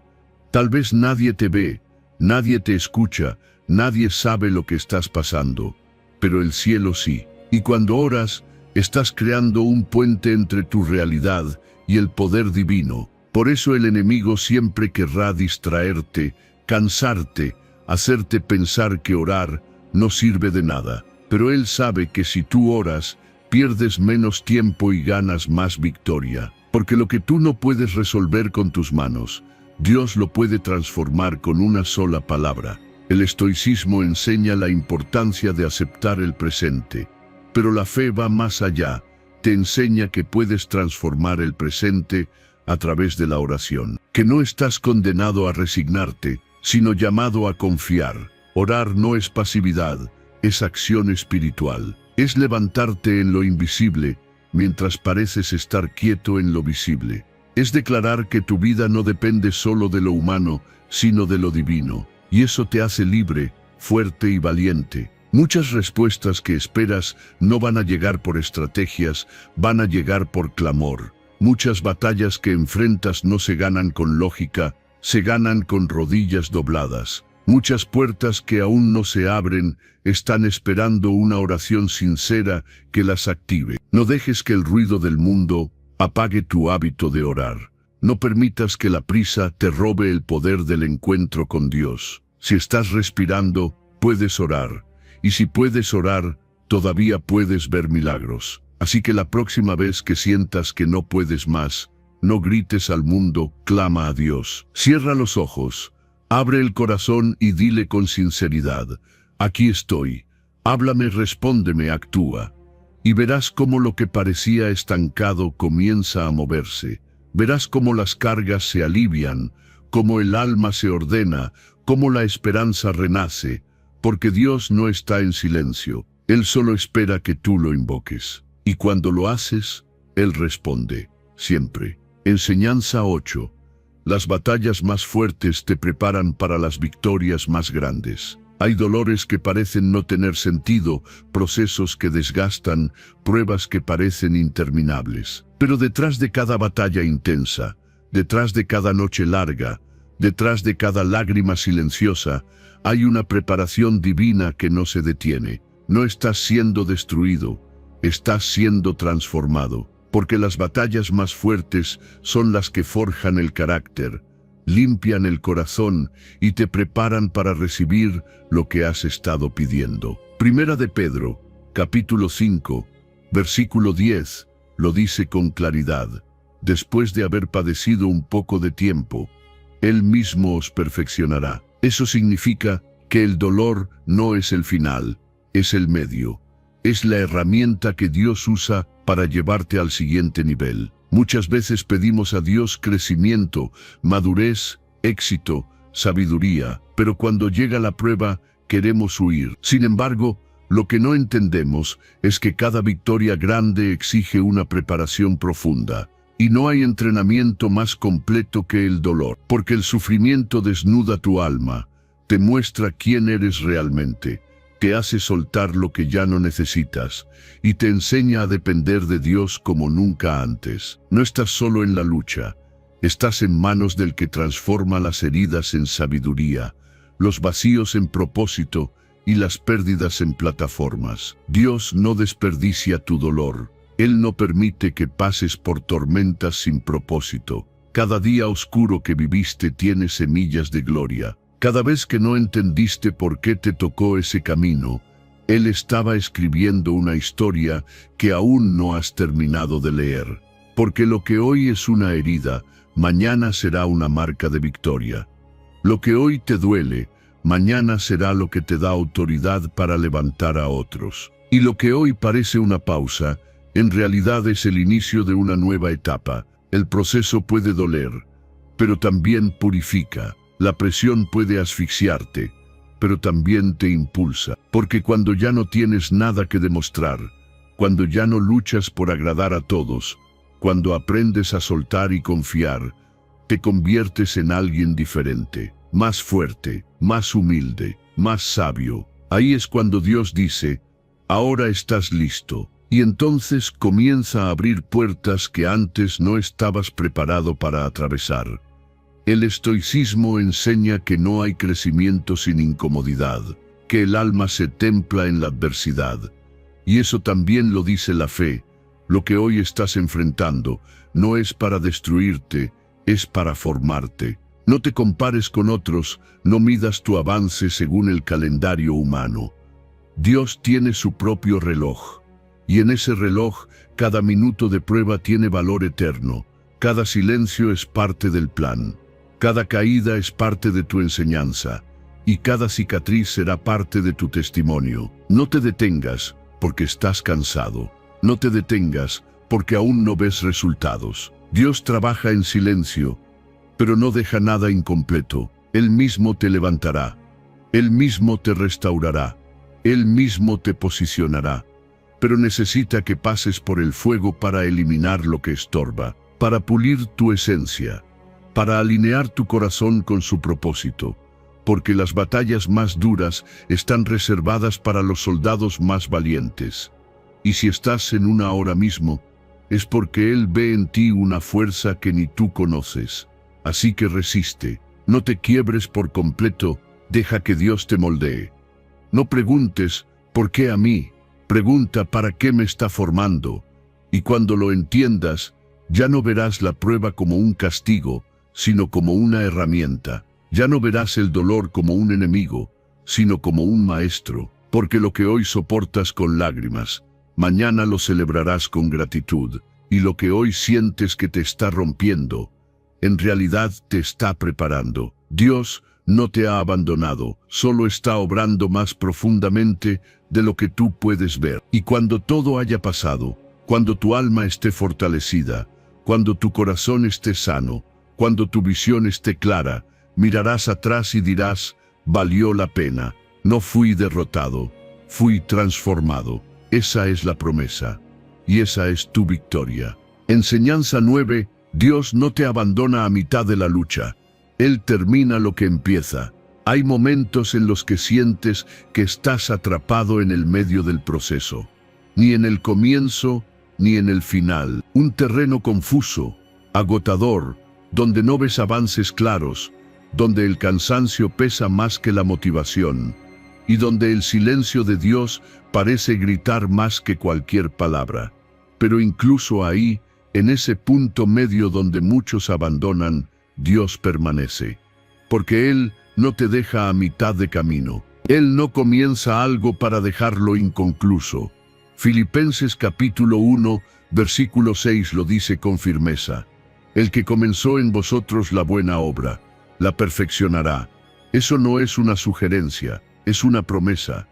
Tal vez nadie te ve, nadie te escucha, nadie sabe lo que estás pasando, pero el cielo sí. Y cuando oras, estás creando un puente entre tu realidad y el poder divino. Por eso el enemigo siempre querrá distraerte, cansarte, hacerte pensar que orar no sirve de nada. Pero él sabe que si tú oras, pierdes menos tiempo y ganas más victoria. Porque lo que tú no puedes resolver con tus manos, Dios lo puede transformar con una sola palabra. El estoicismo enseña la importancia de aceptar el presente, pero la fe va más allá. Te enseña que puedes transformar el presente a través de la oración, que no estás condenado a resignarte, sino llamado a confiar. Orar no es pasividad, es acción espiritual. Es levantarte en lo invisible, mientras pareces estar quieto en lo visible. Es declarar que tu vida no depende solo de lo humano, sino de lo divino. Y eso te hace libre, fuerte y valiente. Muchas respuestas que esperas no van a llegar por estrategias, van a llegar por clamor. Muchas batallas que enfrentas no se ganan con lógica, se ganan con rodillas dobladas. Muchas puertas que aún no se abren están esperando una oración sincera que las active. No dejes que el ruido del mundo apague tu hábito de orar. No permitas que la prisa te robe el poder del encuentro con Dios. Si estás respirando, puedes orar. Y si puedes orar, todavía puedes ver milagros. Así que la próxima vez que sientas que no puedes más, no grites al mundo, clama a Dios. Cierra los ojos, abre el corazón y dile con sinceridad: aquí estoy, háblame, respóndeme, actúa. Y verás cómo lo que parecía estancado comienza a moverse. Verás cómo las cargas se alivian, cómo el alma se ordena, cómo la esperanza renace, porque Dios no está en silencio. Él solo espera que tú lo invoques. Y cuando lo haces, Él responde, siempre. Enseñanza 8. Las batallas más fuertes te preparan para las victorias más grandes. Hay dolores que parecen no tener sentido, procesos que desgastan, pruebas que parecen interminables. Pero detrás de cada batalla intensa, detrás de cada noche larga, detrás de cada lágrima silenciosa, hay una preparación divina que no se detiene. No estás siendo destruido, estás siendo transformado. Porque las batallas más fuertes son las que forjan el carácter, limpian el corazón y te preparan para recibir lo que has estado pidiendo. Primera de Pedro, capítulo 5, versículo 10, lo dice con claridad. Después de haber padecido un poco de tiempo, Él mismo os perfeccionará. Eso significa que el dolor no es el final, es el medio. Es la herramienta que Dios usa para llevarte al siguiente nivel. Muchas veces pedimos a Dios crecimiento, madurez, éxito, sabiduría, pero cuando llega la prueba, queremos huir. Sin embargo, lo que no entendemos es que cada victoria grande exige una preparación profunda. Y no hay entrenamiento más completo que el dolor, porque el sufrimiento desnuda tu alma, te muestra quién eres realmente, te hace soltar lo que ya no necesitas y te enseña a depender de Dios como nunca antes. No estás solo en la lucha, estás en manos del que transforma las heridas en sabiduría, los vacíos en propósito y las pérdidas en plataformas. Dios no desperdicia tu dolor. Él no permite que pases por tormentas sin propósito. Cada día oscuro que viviste tiene semillas de gloria. Cada vez que no entendiste por qué te tocó ese camino, Él estaba escribiendo una historia que aún no has terminado de leer. Porque lo que hoy es una herida, mañana será una marca de victoria. Lo que hoy te duele, mañana será lo que te da autoridad para levantar a otros. Y lo que hoy parece una pausa, en realidad es el inicio de una nueva etapa. El proceso puede doler, pero también purifica. La presión puede asfixiarte, pero también te impulsa. Porque cuando ya no tienes nada que demostrar, cuando ya no luchas por agradar a todos, cuando aprendes a soltar y confiar, te conviertes en alguien diferente, más fuerte, más humilde, más sabio. Ahí es cuando Dios dice, ahora estás listo. Y entonces comienza a abrir puertas que antes no estabas preparado para atravesar. El estoicismo enseña que no hay crecimiento sin incomodidad, que el alma se templa en la adversidad. Y eso también lo dice la fe. Lo que hoy estás enfrentando no es para destruirte, es para formarte. No te compares con otros, no midas tu avance según el calendario humano. Dios tiene su propio reloj. Y en ese reloj, cada minuto de prueba tiene valor eterno. Cada silencio es parte del plan. Cada caída es parte de tu enseñanza. Y cada cicatriz será parte de tu testimonio. No te detengas porque estás cansado. No te detengas porque aún no ves resultados. Dios trabaja en silencio, pero no deja nada incompleto. Él mismo te levantará, Él mismo te restaurará, Él mismo te posicionará. Pero necesita que pases por el fuego para eliminar lo que estorba, para pulir tu esencia, para alinear tu corazón con su propósito, porque las batallas más duras están reservadas para los soldados más valientes. Y si estás en una ahora mismo, es porque Él ve en ti una fuerza que ni tú conoces. Así que resiste, no te quiebres por completo, deja que Dios te moldee. No preguntes, ¿por qué a mí? Pregunta, ¿para qué me está formando? Y cuando lo entiendas, ya no verás la prueba como un castigo, sino como una herramienta. Ya no verás el dolor como un enemigo, sino como un maestro, porque lo que hoy soportas con lágrimas, mañana lo celebrarás con gratitud, y lo que hoy sientes que te está rompiendo, en realidad te está preparando. Dios no te ha abandonado, solo está obrando más profundamente de lo que tú puedes ver. Y cuando todo haya pasado, cuando tu alma esté fortalecida, cuando tu corazón esté sano, cuando tu visión esté clara, mirarás atrás y dirás, valió la pena, no fui derrotado, fui transformado. Esa es la promesa, y esa es tu victoria. Enseñanza 9, Dios no te abandona a mitad de la lucha. Él termina lo que empieza. Hay momentos en los que sientes que estás atrapado en el medio del proceso. Ni en el comienzo, ni en el final. Un terreno confuso, agotador, donde no ves avances claros, donde el cansancio pesa más que la motivación, y donde el silencio de Dios parece gritar más que cualquier palabra. Pero incluso ahí, en ese punto medio donde muchos abandonan, Dios permanece. Porque Él no te deja a mitad de camino. Él no comienza algo para dejarlo inconcluso. Filipenses capítulo 1, versículo 6 lo dice con firmeza. El que comenzó en vosotros la buena obra, la perfeccionará. Eso no es una sugerencia, es una promesa.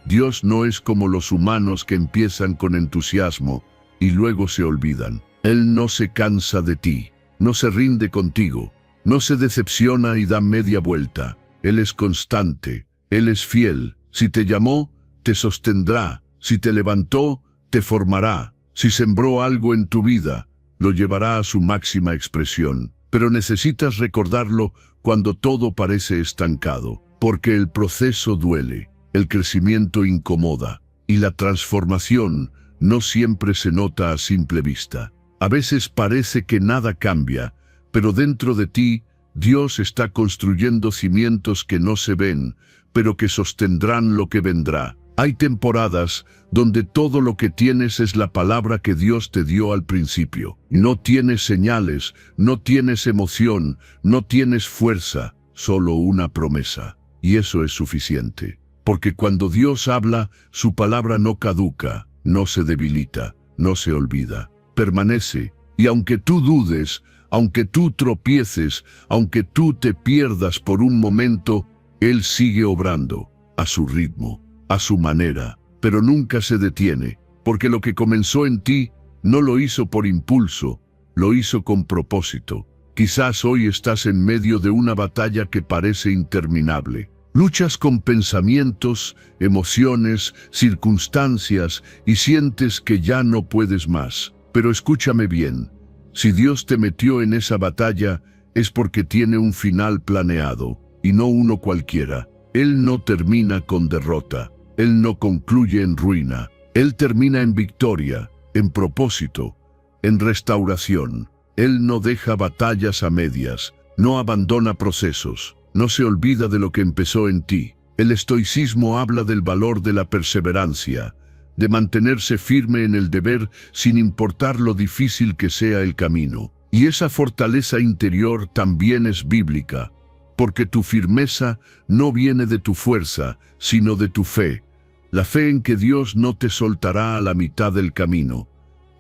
Dios no es como los humanos que empiezan con entusiasmo y luego se olvidan. Él no se cansa de ti, no se rinde contigo, no se decepciona y da media vuelta. Él es constante, Él es fiel. Si te llamó, te sostendrá. Si te levantó, te formará. Si sembró algo en tu vida, lo llevará a su máxima expresión. Pero necesitas recordarlo cuando todo parece estancado, porque el proceso duele, el crecimiento incomoda, y la transformación no siempre se nota a simple vista. A veces parece que nada cambia, pero dentro de ti, Dios está construyendo cimientos que no se ven, pero que sostendrán lo que vendrá. Hay temporadas donde todo lo que tienes es la palabra que Dios te dio al principio. No tienes señales, no tienes emoción, no tienes fuerza, solo una promesa. Y eso es suficiente. Porque cuando Dios habla, su palabra no caduca, no se debilita, no se olvida. Permanece, y aunque tú dudes, aunque tú tropieces, aunque tú te pierdas por un momento, Él sigue obrando, a su ritmo, a su manera, pero nunca se detiene, porque lo que comenzó en ti, no lo hizo por impulso, lo hizo con propósito. Quizás hoy estás en medio de una batalla que parece interminable. Luchas con pensamientos, emociones, circunstancias, y sientes que ya no puedes más. Pero escúchame bien, si Dios te metió en esa batalla, es porque tiene un final planeado, y no uno cualquiera. Él no termina con derrota, Él no concluye en ruina, Él termina en victoria, en propósito, en restauración. Él no deja batallas a medias, no abandona procesos, no se olvida de lo que empezó en ti. El estoicismo habla del valor de la perseverancia, de mantenerse firme en el deber sin importar lo difícil que sea el camino. Y esa fortaleza interior también es bíblica, porque tu firmeza no viene de tu fuerza, sino de tu fe. La fe en que Dios no te soltará a la mitad del camino,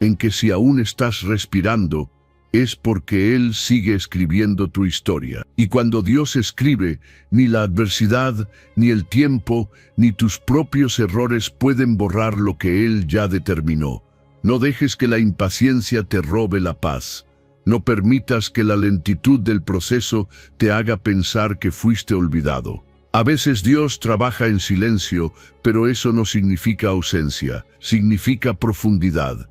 en que si aún estás respirando, es porque Él sigue escribiendo tu historia. Y cuando Dios escribe, ni la adversidad, ni el tiempo, ni tus propios errores pueden borrar lo que Él ya determinó. No dejes que la impaciencia te robe la paz. No permitas que la lentitud del proceso te haga pensar que fuiste olvidado. A veces Dios trabaja en silencio, pero eso no significa ausencia, significa profundidad.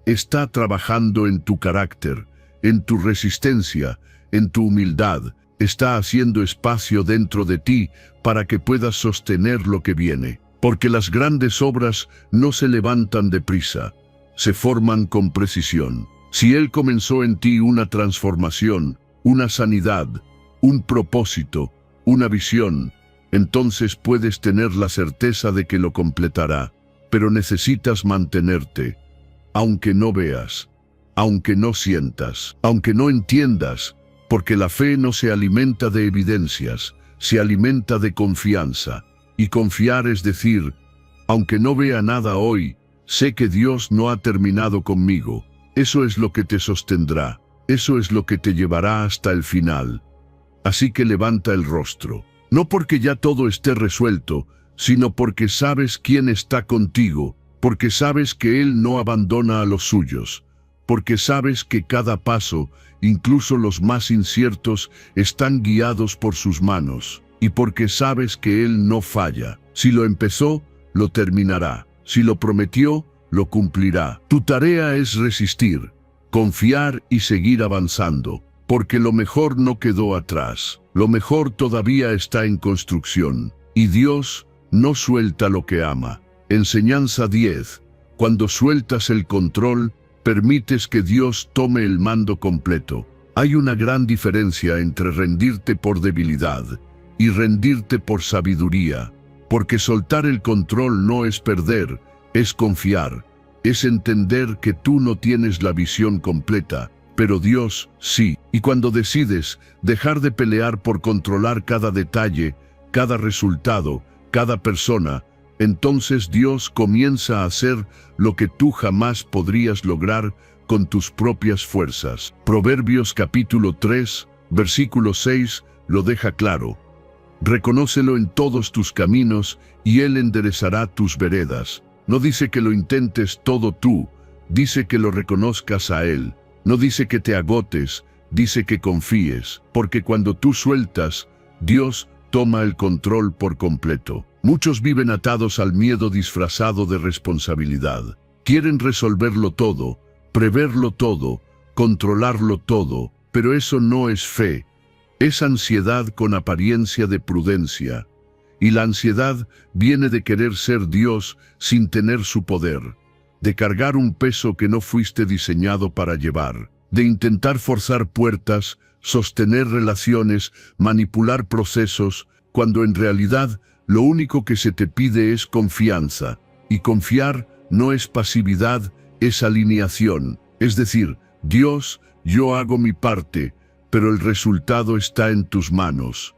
Está trabajando en tu carácter, en tu resistencia, en tu humildad. Está haciendo espacio dentro de ti para que puedas sostener lo que viene. Porque las grandes obras no se levantan deprisa, se forman con precisión. Si Él comenzó en ti una transformación, una sanidad, un propósito, una visión, entonces puedes tener la certeza de que lo completará. Pero necesitas mantenerte, aunque no veas, aunque no sientas, aunque no entiendas, porque la fe no se alimenta de evidencias, se alimenta de confianza. Y confiar es decir, aunque no vea nada hoy, sé que Dios no ha terminado conmigo. Eso es lo que te sostendrá, eso es lo que te llevará hasta el final. Así que levanta el rostro, no porque ya todo esté resuelto, sino porque sabes quién está contigo, porque sabes que Él no abandona a los suyos, porque sabes que cada paso, incluso los más inciertos, están guiados por sus manos, y porque sabes que Él no falla. Si lo empezó, lo terminará. Si lo prometió, lo cumplirá. Tu tarea es resistir, confiar y seguir avanzando, porque lo mejor no quedó atrás. Lo mejor todavía está en construcción, y Dios no suelta lo que ama. Enseñanza 10. Cuando sueltas el control, permites que Dios tome el mando completo. Hay una gran diferencia entre rendirte por debilidad y rendirte por sabiduría, porque soltar el control no es perder, es confiar, es entender que tú no tienes la visión completa, pero Dios sí. Y cuando decides dejar de pelear por controlar cada detalle, cada resultado, cada persona, entonces Dios comienza a hacer lo que tú jamás podrías lograr con tus propias fuerzas. Proverbios capítulo 3, versículo 6, lo deja claro. Reconócelo en todos tus caminos y Él enderezará tus veredas. No dice que lo intentes todo tú, dice que lo reconozcas a Él. No dice que te agotes, dice que confíes, porque cuando tú sueltas, Dios toma el control por completo. Muchos viven atados al miedo disfrazado de responsabilidad. Quieren resolverlo todo, preverlo todo, controlarlo todo, pero eso no es fe. Es ansiedad con apariencia de prudencia. Y la ansiedad viene de querer ser Dios sin tener su poder, de cargar un peso que no fuiste diseñado para llevar, de intentar forzar puertas, sostener relaciones, manipular procesos, cuando en realidad lo único que se te pide es confianza. Y confiar no es pasividad, es alineación. Es decir, Dios, yo hago mi parte, pero el resultado está en tus manos.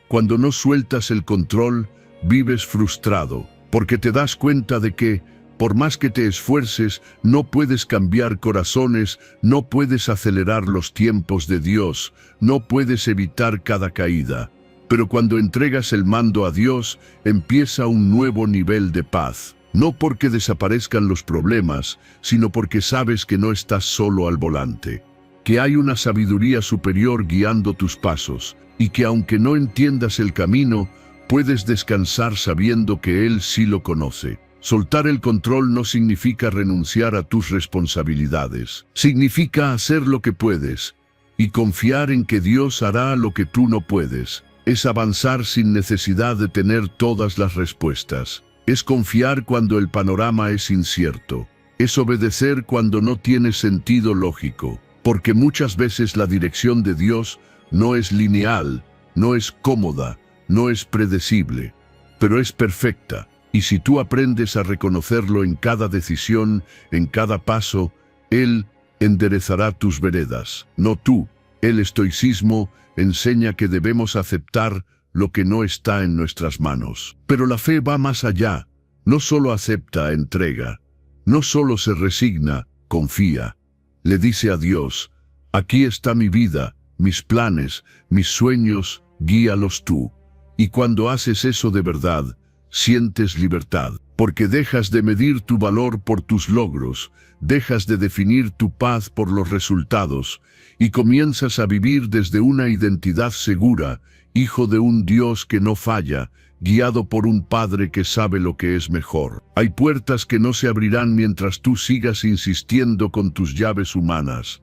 Cuando no sueltas el control, vives frustrado, porque te das cuenta de que, por más que te esfuerces, no puedes cambiar corazones, no puedes acelerar los tiempos de Dios, no puedes evitar cada caída. Pero cuando entregas el mando a Dios, empieza un nuevo nivel de paz. No porque desaparezcan los problemas, sino porque sabes que no estás solo al volante, que hay una sabiduría superior guiando tus pasos, y que aunque no entiendas el camino, puedes descansar sabiendo que Él sí lo conoce. Soltar el control no significa renunciar a tus responsabilidades. Significa hacer lo que puedes, y confiar en que Dios hará lo que tú no puedes. Es avanzar sin necesidad de tener todas las respuestas. Es confiar cuando el panorama es incierto. Es obedecer cuando no tiene sentido lógico. Porque muchas veces la dirección de Dios no es lineal, no es cómoda, no es predecible, pero es perfecta. Y si tú aprendes a reconocerlo en cada decisión, en cada paso, Él enderezará tus veredas, no tú. El estoicismo enseña que debemos aceptar lo que no está en nuestras manos. Pero la fe va más allá. No solo acepta, entrega. No solo se resigna, confía. Le dice a Dios, aquí está mi vida, mis planes, mis sueños, guíalos tú. Y cuando haces eso de verdad, sientes libertad. porque dejas de medir tu valor por tus logros, dejas de definir tu paz por los resultados, y comienzas a vivir desde una identidad segura, hijo de un Dios que no falla, guiado por un Padre que sabe lo que es mejor. Hay puertas que no se abrirán mientras tú sigas insistiendo con tus llaves humanas.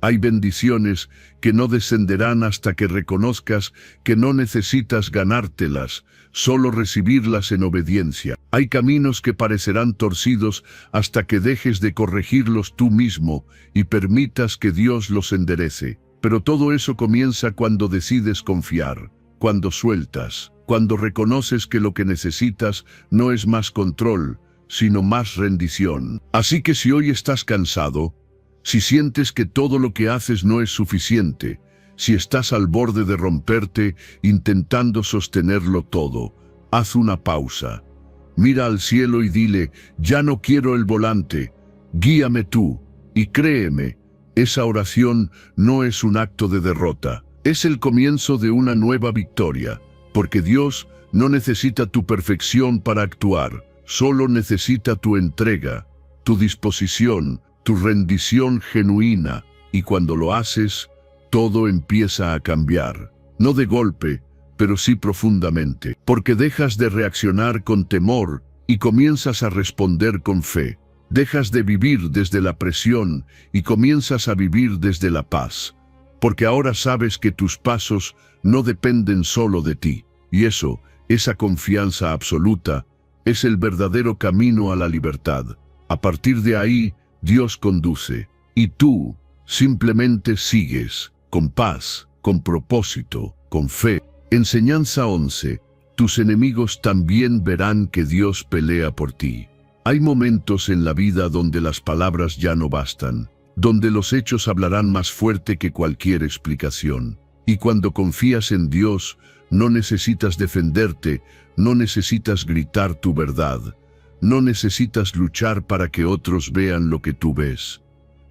Hay bendiciones que no descenderán hasta que reconozcas que no necesitas ganártelas, solo recibirlas en obediencia. Hay caminos que parecerán torcidos hasta que dejes de corregirlos tú mismo y permitas que Dios los enderece. Pero todo eso comienza cuando decides confiar, cuando sueltas, cuando reconoces que lo que necesitas no es más control, sino más rendición. Así que si hoy estás cansado, si sientes que todo lo que haces no es suficiente, si estás al borde de romperte intentando sostenerlo todo, haz una pausa. Mira al cielo y dile, ya no quiero el volante, guíame tú. Y créeme, esa oración no es un acto de derrota, es el comienzo de una nueva victoria, porque Dios no necesita tu perfección para actuar, solo necesita tu entrega, tu disposición, tu rendición genuina, y cuando lo haces, todo empieza a cambiar. No de golpe, pero sí profundamente, porque dejas de reaccionar con temor y comienzas a responder con fe. Dejas de vivir desde la presión y comienzas a vivir desde la paz, porque ahora sabes que tus pasos no dependen solo de ti, y esa confianza absoluta, es el verdadero camino a la libertad. A partir de ahí, Dios conduce, y tú simplemente sigues, con paz, con propósito, con fe. Enseñanza 11. Tus enemigos también verán que Dios pelea por ti. Hay momentos en la vida donde las palabras ya no bastan, donde los hechos hablarán más fuerte que cualquier explicación. Y cuando confías en Dios, no necesitas defenderte, no necesitas gritar tu verdad, no necesitas luchar para que otros vean lo que tú ves.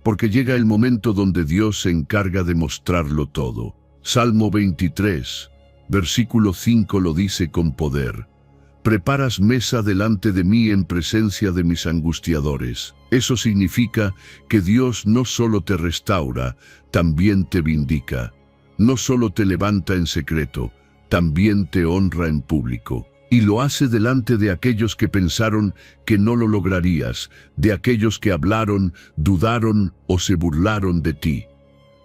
Porque llega el momento donde Dios se encarga de mostrarlo todo. Salmo 23, versículo 5 lo dice con poder. Preparas mesa delante de mí en presencia de mis angustiadores. Eso significa que Dios no solo te restaura, también te vindica. No solo te levanta en secreto, también te honra en público. Y lo hace delante de aquellos que pensaron que no lo lograrías, de aquellos que hablaron, dudaron o se burlaron de ti.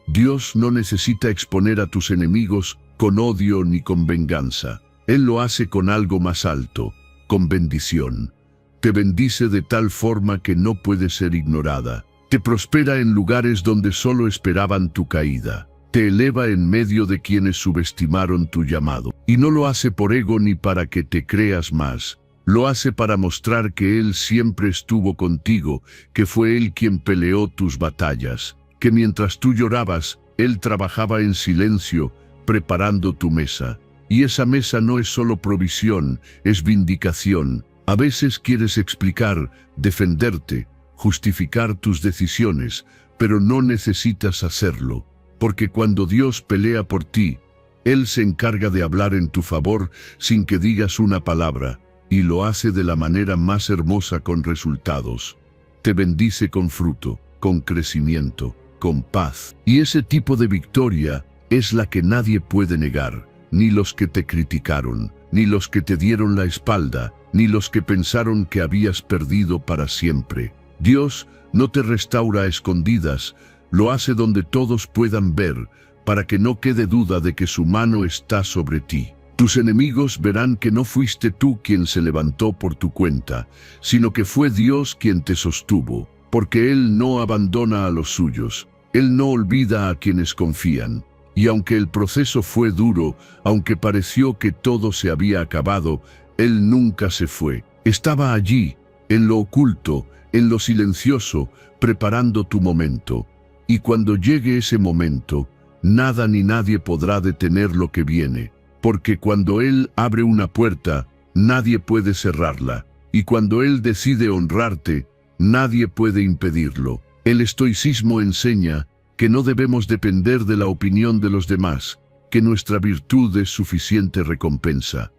Dios no necesita exponer a tus enemigos con odio ni con venganza. Él lo hace con algo más alto, con bendición. Te bendice de tal forma que no puede ser ignorada. Te prospera en lugares donde solo esperaban tu caída. Te eleva en medio de quienes subestimaron tu llamado. Y no lo hace por ego ni para que te creas más. Lo hace para mostrar que Él siempre estuvo contigo, que fue Él quien peleó tus batallas, que mientras tú llorabas, Él trabajaba en silencio, preparando tu mesa. Y esa mesa no es solo provisión, es vindicación. A veces quieres explicar, defenderte, justificar tus decisiones, pero no necesitas hacerlo. Porque cuando Dios pelea por ti, Él se encarga de hablar en tu favor sin que digas una palabra, y lo hace de la manera más hermosa con resultados. Te bendice con fruto, con crecimiento, con paz. Y ese tipo de victoria es la que nadie puede negar, ni los que te criticaron, ni los que te dieron la espalda, ni los que pensaron que habías perdido para siempre. Dios no te restaura a escondidas, lo hace donde todos puedan ver, para que no quede duda de que su mano está sobre ti. Tus enemigos verán que no fuiste tú quien se levantó por tu cuenta, sino que fue Dios quien te sostuvo, porque Él no abandona a los suyos, Él no olvida a quienes confían. Y aunque el proceso fue duro, aunque pareció que todo se había acabado, Él nunca se fue. Estaba allí, en lo oculto, en lo silencioso, preparando tu momento. Y cuando llegue ese momento, nada ni nadie podrá detener lo que viene, porque cuando Él abre una puerta, nadie puede cerrarla, y cuando Él decide honrarte, nadie puede impedirlo. El estoicismo enseña que no debemos depender de la opinión de los demás, que nuestra virtud es suficiente recompensa.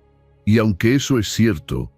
Y aunque eso es cierto,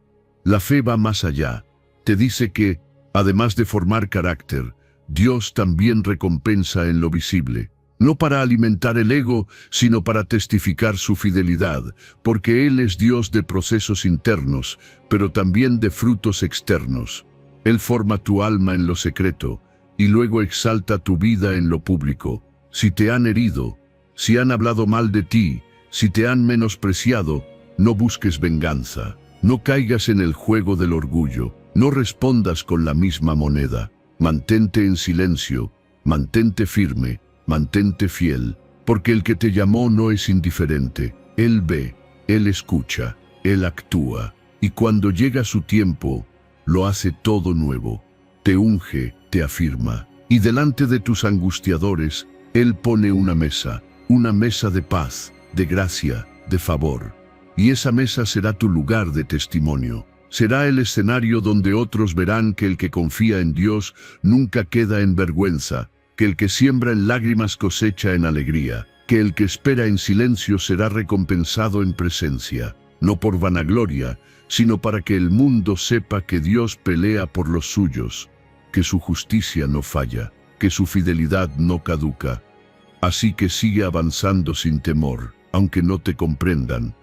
La fe va más allá. Te dice que, además de formar carácter, Dios también recompensa en lo visible. No para alimentar el ego, sino para testificar su fidelidad, porque Él es Dios de procesos internos, pero también de frutos externos. Él forma tu alma en lo secreto, y luego exalta tu vida en lo público. Si te han herido, si han hablado mal de ti, si te han menospreciado, no busques venganza. No caigas en el juego del orgullo. No respondas con la misma moneda. Mantente en silencio, mantente firme, mantente fiel, porque el que te llamó no es indiferente. Él ve, Él escucha, Él actúa, y cuando llega su tiempo, lo hace todo nuevo. Te unge, te afirma, y delante de tus angustiadores, Él pone una mesa de paz, de gracia, de favor. Y esa mesa será tu lugar de testimonio. Será el escenario donde otros verán que el que confía en Dios nunca queda en vergüenza, que el que siembra en lágrimas cosecha en alegría, que el que espera en silencio será recompensado en presencia, no por vanagloria, sino para que el mundo sepa que Dios pelea por los suyos, que su justicia no falla, que su fidelidad no caduca. Así que sigue avanzando sin temor, aunque no te comprendan,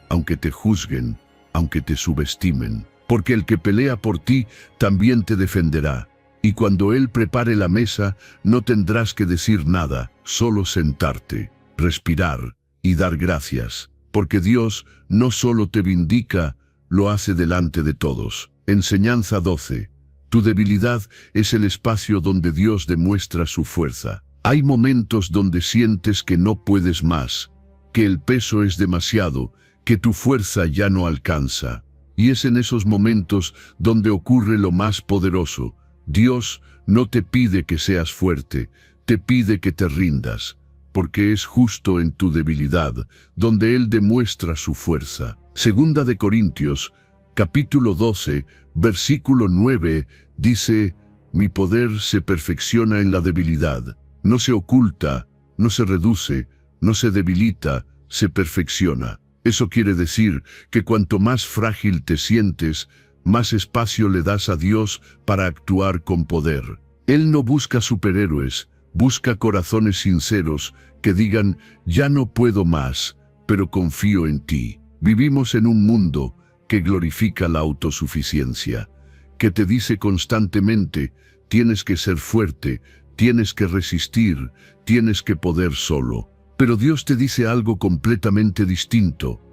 aunque te juzguen, aunque te subestimen, porque el que pelea por ti también te defenderá. Y cuando Él prepare la mesa, no tendrás que decir nada, solo sentarte, respirar y dar gracias, porque Dios no solo te vindica, lo hace delante de todos. Enseñanza 12. Tu debilidad es el espacio donde Dios demuestra su fuerza. Hay momentos donde sientes que no puedes más, que el peso es demasiado, que tu fuerza ya no alcanza. Y es en esos momentos donde ocurre lo más poderoso. Dios no te pide que seas fuerte, te pide que te rindas, porque es justo en tu debilidad donde Él demuestra su fuerza. Segunda de Corintios, capítulo 12, versículo 9, dice: mi poder se perfecciona en la debilidad. No se oculta, no se reduce, no se debilita, se perfecciona. Eso quiere decir que cuanto más frágil te sientes, más espacio le das a Dios para actuar con poder. Él no busca superhéroes, busca corazones sinceros que digan: ya no puedo más, pero confío en ti. Vivimos en un mundo que glorifica la autosuficiencia, que te dice constantemente: tienes que ser fuerte, tienes que resistir, tienes que poder solo. Pero Dios te dice algo completamente distinto.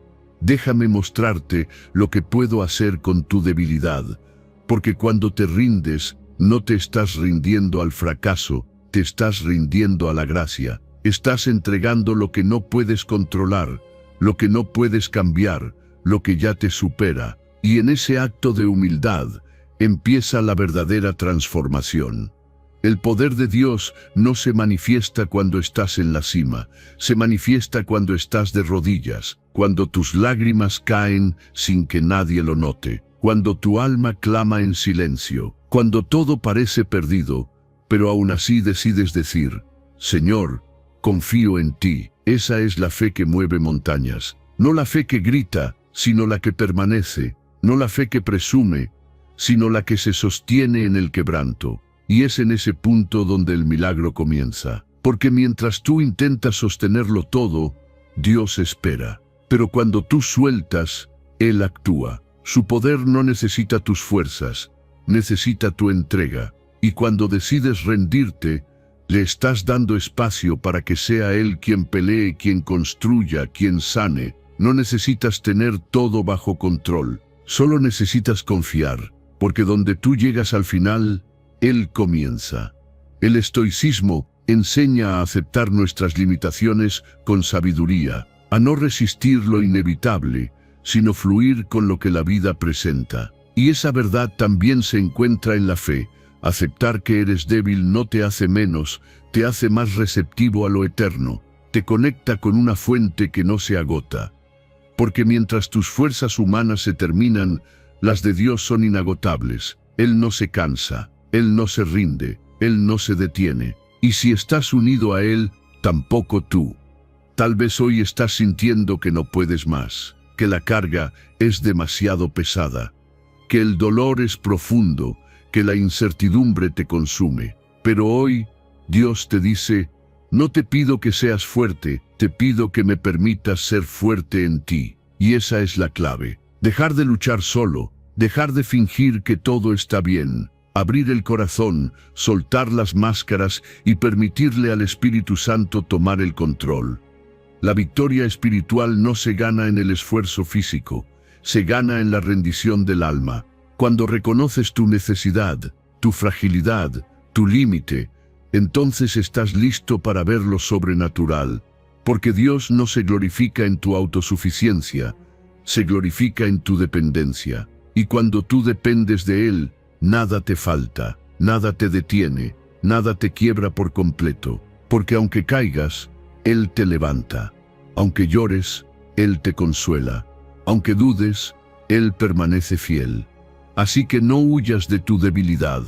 Déjame mostrarte lo que puedo hacer con tu debilidad, porque cuando te rindes, no te estás rindiendo al fracaso, te estás rindiendo a la gracia. Estás entregando lo que no puedes controlar, lo que no puedes cambiar, lo que ya te supera. Y en ese acto de humildad empieza la verdadera transformación. El poder de Dios no se manifiesta cuando estás en la cima, se manifiesta cuando estás de rodillas, cuando tus lágrimas caen sin que nadie lo note, cuando tu alma clama en silencio, cuando todo parece perdido, pero aún así decides decir: Señor, confío en ti. Esa es la fe que mueve montañas, no la fe que grita, sino la que permanece, no la fe que presume, sino la que se sostiene en el quebranto. Y es en ese punto donde el milagro comienza. Porque mientras tú intentas sostenerlo todo, Dios espera. Pero cuando tú sueltas, Él actúa. Su poder no necesita tus fuerzas, necesita tu entrega. Y cuando decides rendirte, le estás dando espacio para que sea Él quien pelee, quien construya, quien sane. No necesitas tener todo bajo control, solo necesitas confiar. Porque donde tú llegas al final, Él comienza. El estoicismo enseña a aceptar nuestras limitaciones con sabiduría, a no resistir lo inevitable, sino fluir con lo que la vida presenta. Y esa verdad también se encuentra en la fe. Aceptar que eres débil no te hace menos, te hace más receptivo a lo eterno, te conecta con una fuente que no se agota. Porque mientras tus fuerzas humanas se terminan, las de Dios son inagotables. Él no se cansa. Él no se rinde, Él no se detiene. Y si estás unido a Él, tampoco tú. Tal vez hoy estás sintiendo que no puedes más, que la carga es demasiado pesada, que el dolor es profundo, que la incertidumbre te consume. Pero hoy, Dios te dice, no te pido que seas fuerte, te pido que me permitas ser fuerte en ti. Y esa es la clave. Dejar de luchar solo, dejar de fingir que todo está bien, abrir el corazón, soltar las máscaras y permitirle al Espíritu Santo tomar el control. La victoria espiritual no se gana en el esfuerzo físico, se gana en la rendición del alma. Cuando reconoces tu necesidad, tu fragilidad, tu límite, entonces estás listo para ver lo sobrenatural, porque Dios no se glorifica en tu autosuficiencia, se glorifica en tu dependencia. Y cuando tú dependes de Él, nada te falta, nada te detiene, nada te quiebra por completo, porque aunque caigas, Él te levanta. Aunque llores, Él te consuela. Aunque dudes, Él permanece fiel. Así que no huyas de tu debilidad,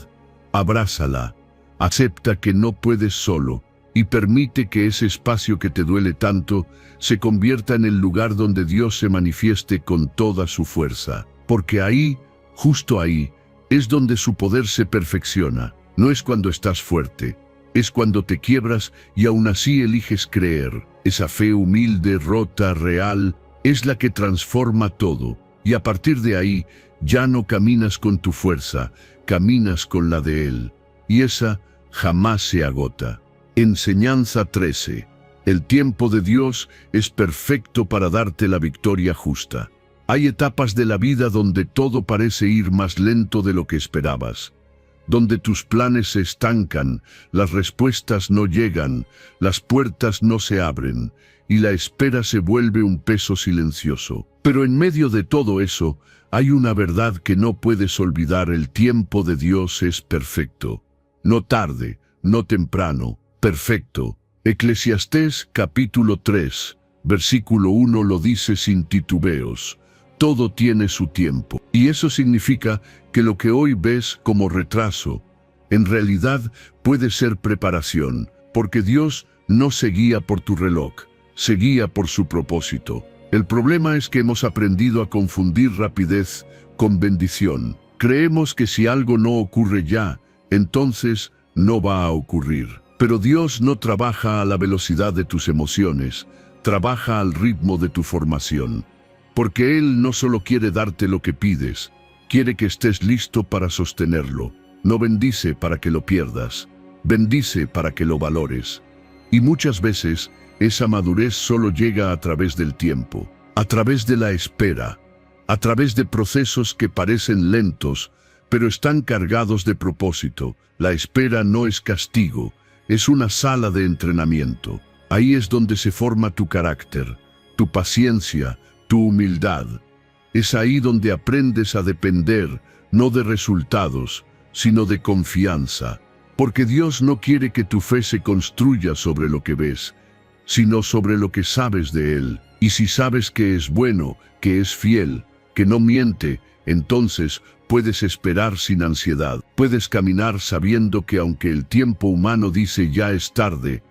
abrázala, acepta que no puedes solo y permite que ese espacio que te duele tanto se convierta en el lugar donde Dios se manifieste con toda su fuerza. Porque ahí, justo ahí, es donde su poder se perfecciona. No es cuando estás fuerte, es cuando te quiebras y aún así eliges creer. Esa fe humilde, rota, real, es la que transforma todo. Y a partir de ahí, ya no caminas con tu fuerza, caminas con la de Él. Y esa jamás se agota. Enseñanza 13. El tiempo de Dios es perfecto para darte la victoria justa. Hay etapas de la vida donde todo parece ir más lento de lo que esperabas, donde tus planes se estancan, las respuestas no llegan, las puertas no se abren, y la espera se vuelve un peso silencioso. Pero en medio de todo eso, hay una verdad que no puedes olvidar: el tiempo de Dios es perfecto. No tarde, no temprano, perfecto. Eclesiastés capítulo 3, versículo 1 lo dice sin titubeos. Todo tiene su tiempo. Y eso significa que lo que hoy ves como retraso, en realidad puede ser preparación, porque Dios no se guía por tu reloj, se guía por su propósito. El problema es que hemos aprendido a confundir rapidez con bendición. Creemos que si algo no ocurre ya, entonces no va a ocurrir. Pero Dios no trabaja a la velocidad de tus emociones, trabaja al ritmo de tu formación. Porque Él no solo quiere darte lo que pides, quiere que estés listo para sostenerlo. No bendice para que lo pierdas, bendice para que lo valores. Y muchas veces, esa madurez solo llega a través del tiempo, a través de la espera, a través de procesos que parecen lentos, pero están cargados de propósito. La espera no es castigo, es una sala de entrenamiento. Ahí es donde se forma tu carácter, tu paciencia, tu humildad. Es ahí donde aprendes a depender, no de resultados, sino de confianza. Porque Dios no quiere que tu fe se construya sobre lo que ves, sino sobre lo que sabes de Él. Y si sabes que es bueno, que es fiel, que no miente, entonces puedes esperar sin ansiedad. Puedes caminar sabiendo que aunque el tiempo humano dice ya es tarde,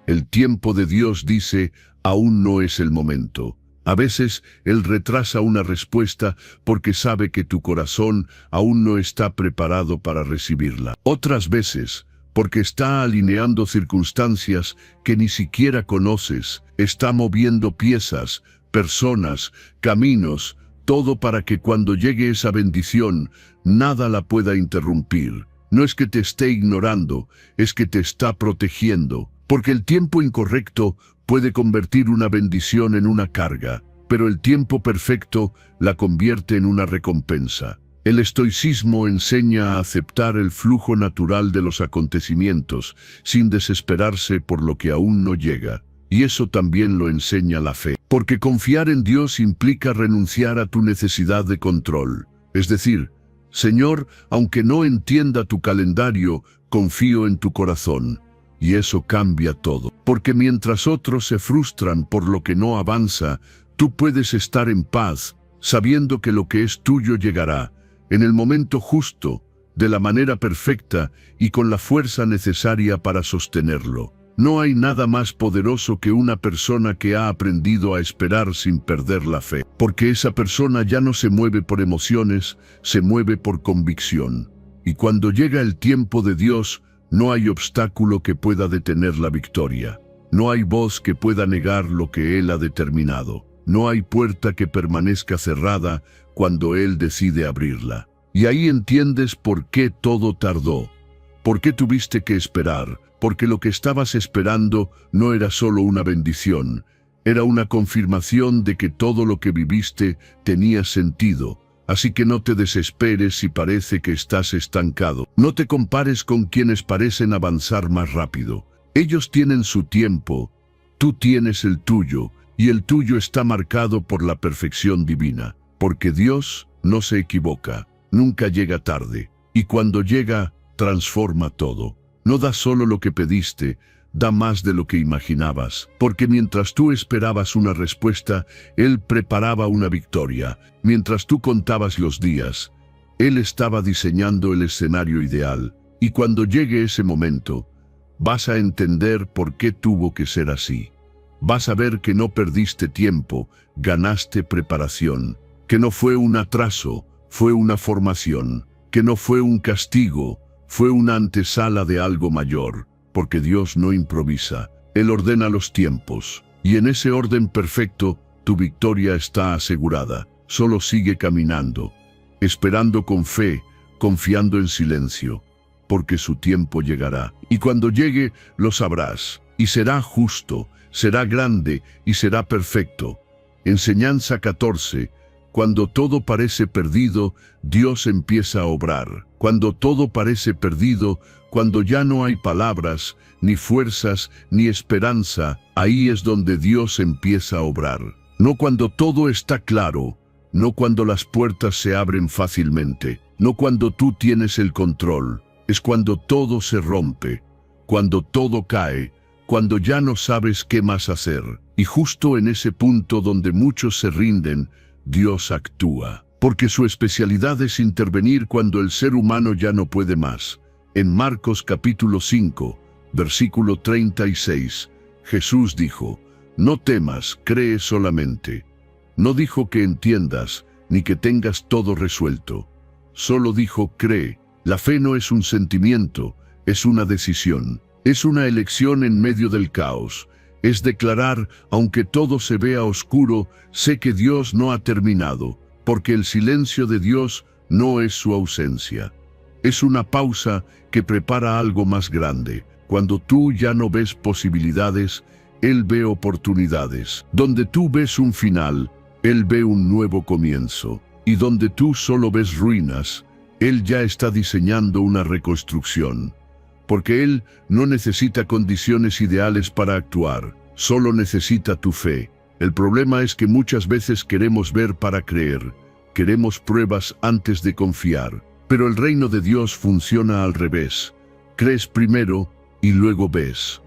el tiempo de Dios dice aún no es el momento. A veces Él retrasa una respuesta porque sabe que tu corazón aún no está preparado para recibirla. Otras veces, porque está alineando circunstancias que ni siquiera conoces, está moviendo piezas, personas, caminos, todo para que cuando llegue esa bendición, nada la pueda interrumpir. No es que te esté ignorando, es que te está protegiendo, porque el tiempo incorrecto puede convertir una bendición en una carga, pero el tiempo perfecto la convierte en una recompensa. El estoicismo enseña a aceptar el flujo natural de los acontecimientos, sin desesperarse por lo que aún no llega. Y eso también lo enseña la fe, porque confiar en Dios implica renunciar a tu necesidad de control. Es decir, Señor, aunque no entienda tu calendario, confío en tu corazón. Y eso cambia todo, porque mientras otros se frustran por lo que no avanza, tú puedes estar en paz, sabiendo que lo que es tuyo llegará, en el momento justo, de la manera perfecta y con la fuerza necesaria para sostenerlo. No hay nada más poderoso que una persona que ha aprendido a esperar sin perder la fe, porque esa persona ya no se mueve por emociones, se mueve por convicción. Y cuando llega el tiempo de Dios, no hay obstáculo que pueda detener la victoria. No hay voz que pueda negar lo que Él ha determinado. No hay puerta que permanezca cerrada cuando Él decide abrirla. Y ahí entiendes por qué todo tardó. ¿Por qué tuviste que esperar? Porque lo que estabas esperando no era solo una bendición, era una confirmación de que todo lo que viviste tenía sentido. Así que no te desesperes si parece que estás estancado. No te compares con quienes parecen avanzar más rápido. Ellos tienen su tiempo, tú tienes el tuyo, y el tuyo está marcado por la perfección divina. Porque Dios no se equivoca, nunca llega tarde, y cuando llega, transforma todo. No da solo lo que pediste, da más de lo que imaginabas, porque mientras tú esperabas una respuesta, Él preparaba una victoria. Mientras tú contabas los días, Él estaba diseñando el escenario ideal, y cuando llegue ese momento, vas a entender por qué tuvo que ser así. Vas a ver que no perdiste tiempo, ganaste preparación, que no fue un atraso, fue una formación, que no fue un castigo, fue una antesala de algo mayor, porque Dios no improvisa, Él ordena los tiempos, y en ese orden perfecto, tu victoria está asegurada. Solo sigue caminando, esperando con fe, confiando en silencio, porque su tiempo llegará. Y cuando llegue, lo sabrás, y será justo, será grande y será perfecto. Enseñanza 14. Cuando todo parece perdido, Dios empieza a obrar. Cuando todo parece perdido, cuando ya no hay palabras, ni fuerzas, ni esperanza, ahí es donde Dios empieza a obrar. No cuando todo está claro, no cuando las puertas se abren fácilmente, no cuando tú tienes el control, es cuando todo se rompe, cuando todo cae, cuando ya no sabes qué más hacer. Y justo en ese punto donde muchos se rinden, Dios actúa, porque su especialidad es intervenir cuando el ser humano ya no puede más. En Marcos capítulo 5, versículo 36, Jesús dijo, «No temas, cree solamente». No dijo que entiendas, ni que tengas todo resuelto. Solo dijo, cree. La fe no es un sentimiento, es una decisión. Es una elección en medio del caos. Es declarar, aunque todo se vea oscuro, sé que Dios no ha terminado, porque el silencio de Dios no es su ausencia. Es una pausa que prepara algo más grande. Cuando tú ya no ves posibilidades, Él ve oportunidades. Donde tú ves un final, Él ve un nuevo comienzo. Y donde tú solo ves ruinas, Él ya está diseñando una reconstrucción. Porque Él no necesita condiciones ideales para actuar, solo necesita tu fe. El problema es que muchas veces queremos ver para creer, queremos pruebas antes de confiar. Pero el reino de Dios funciona al revés. Crees primero y luego ves.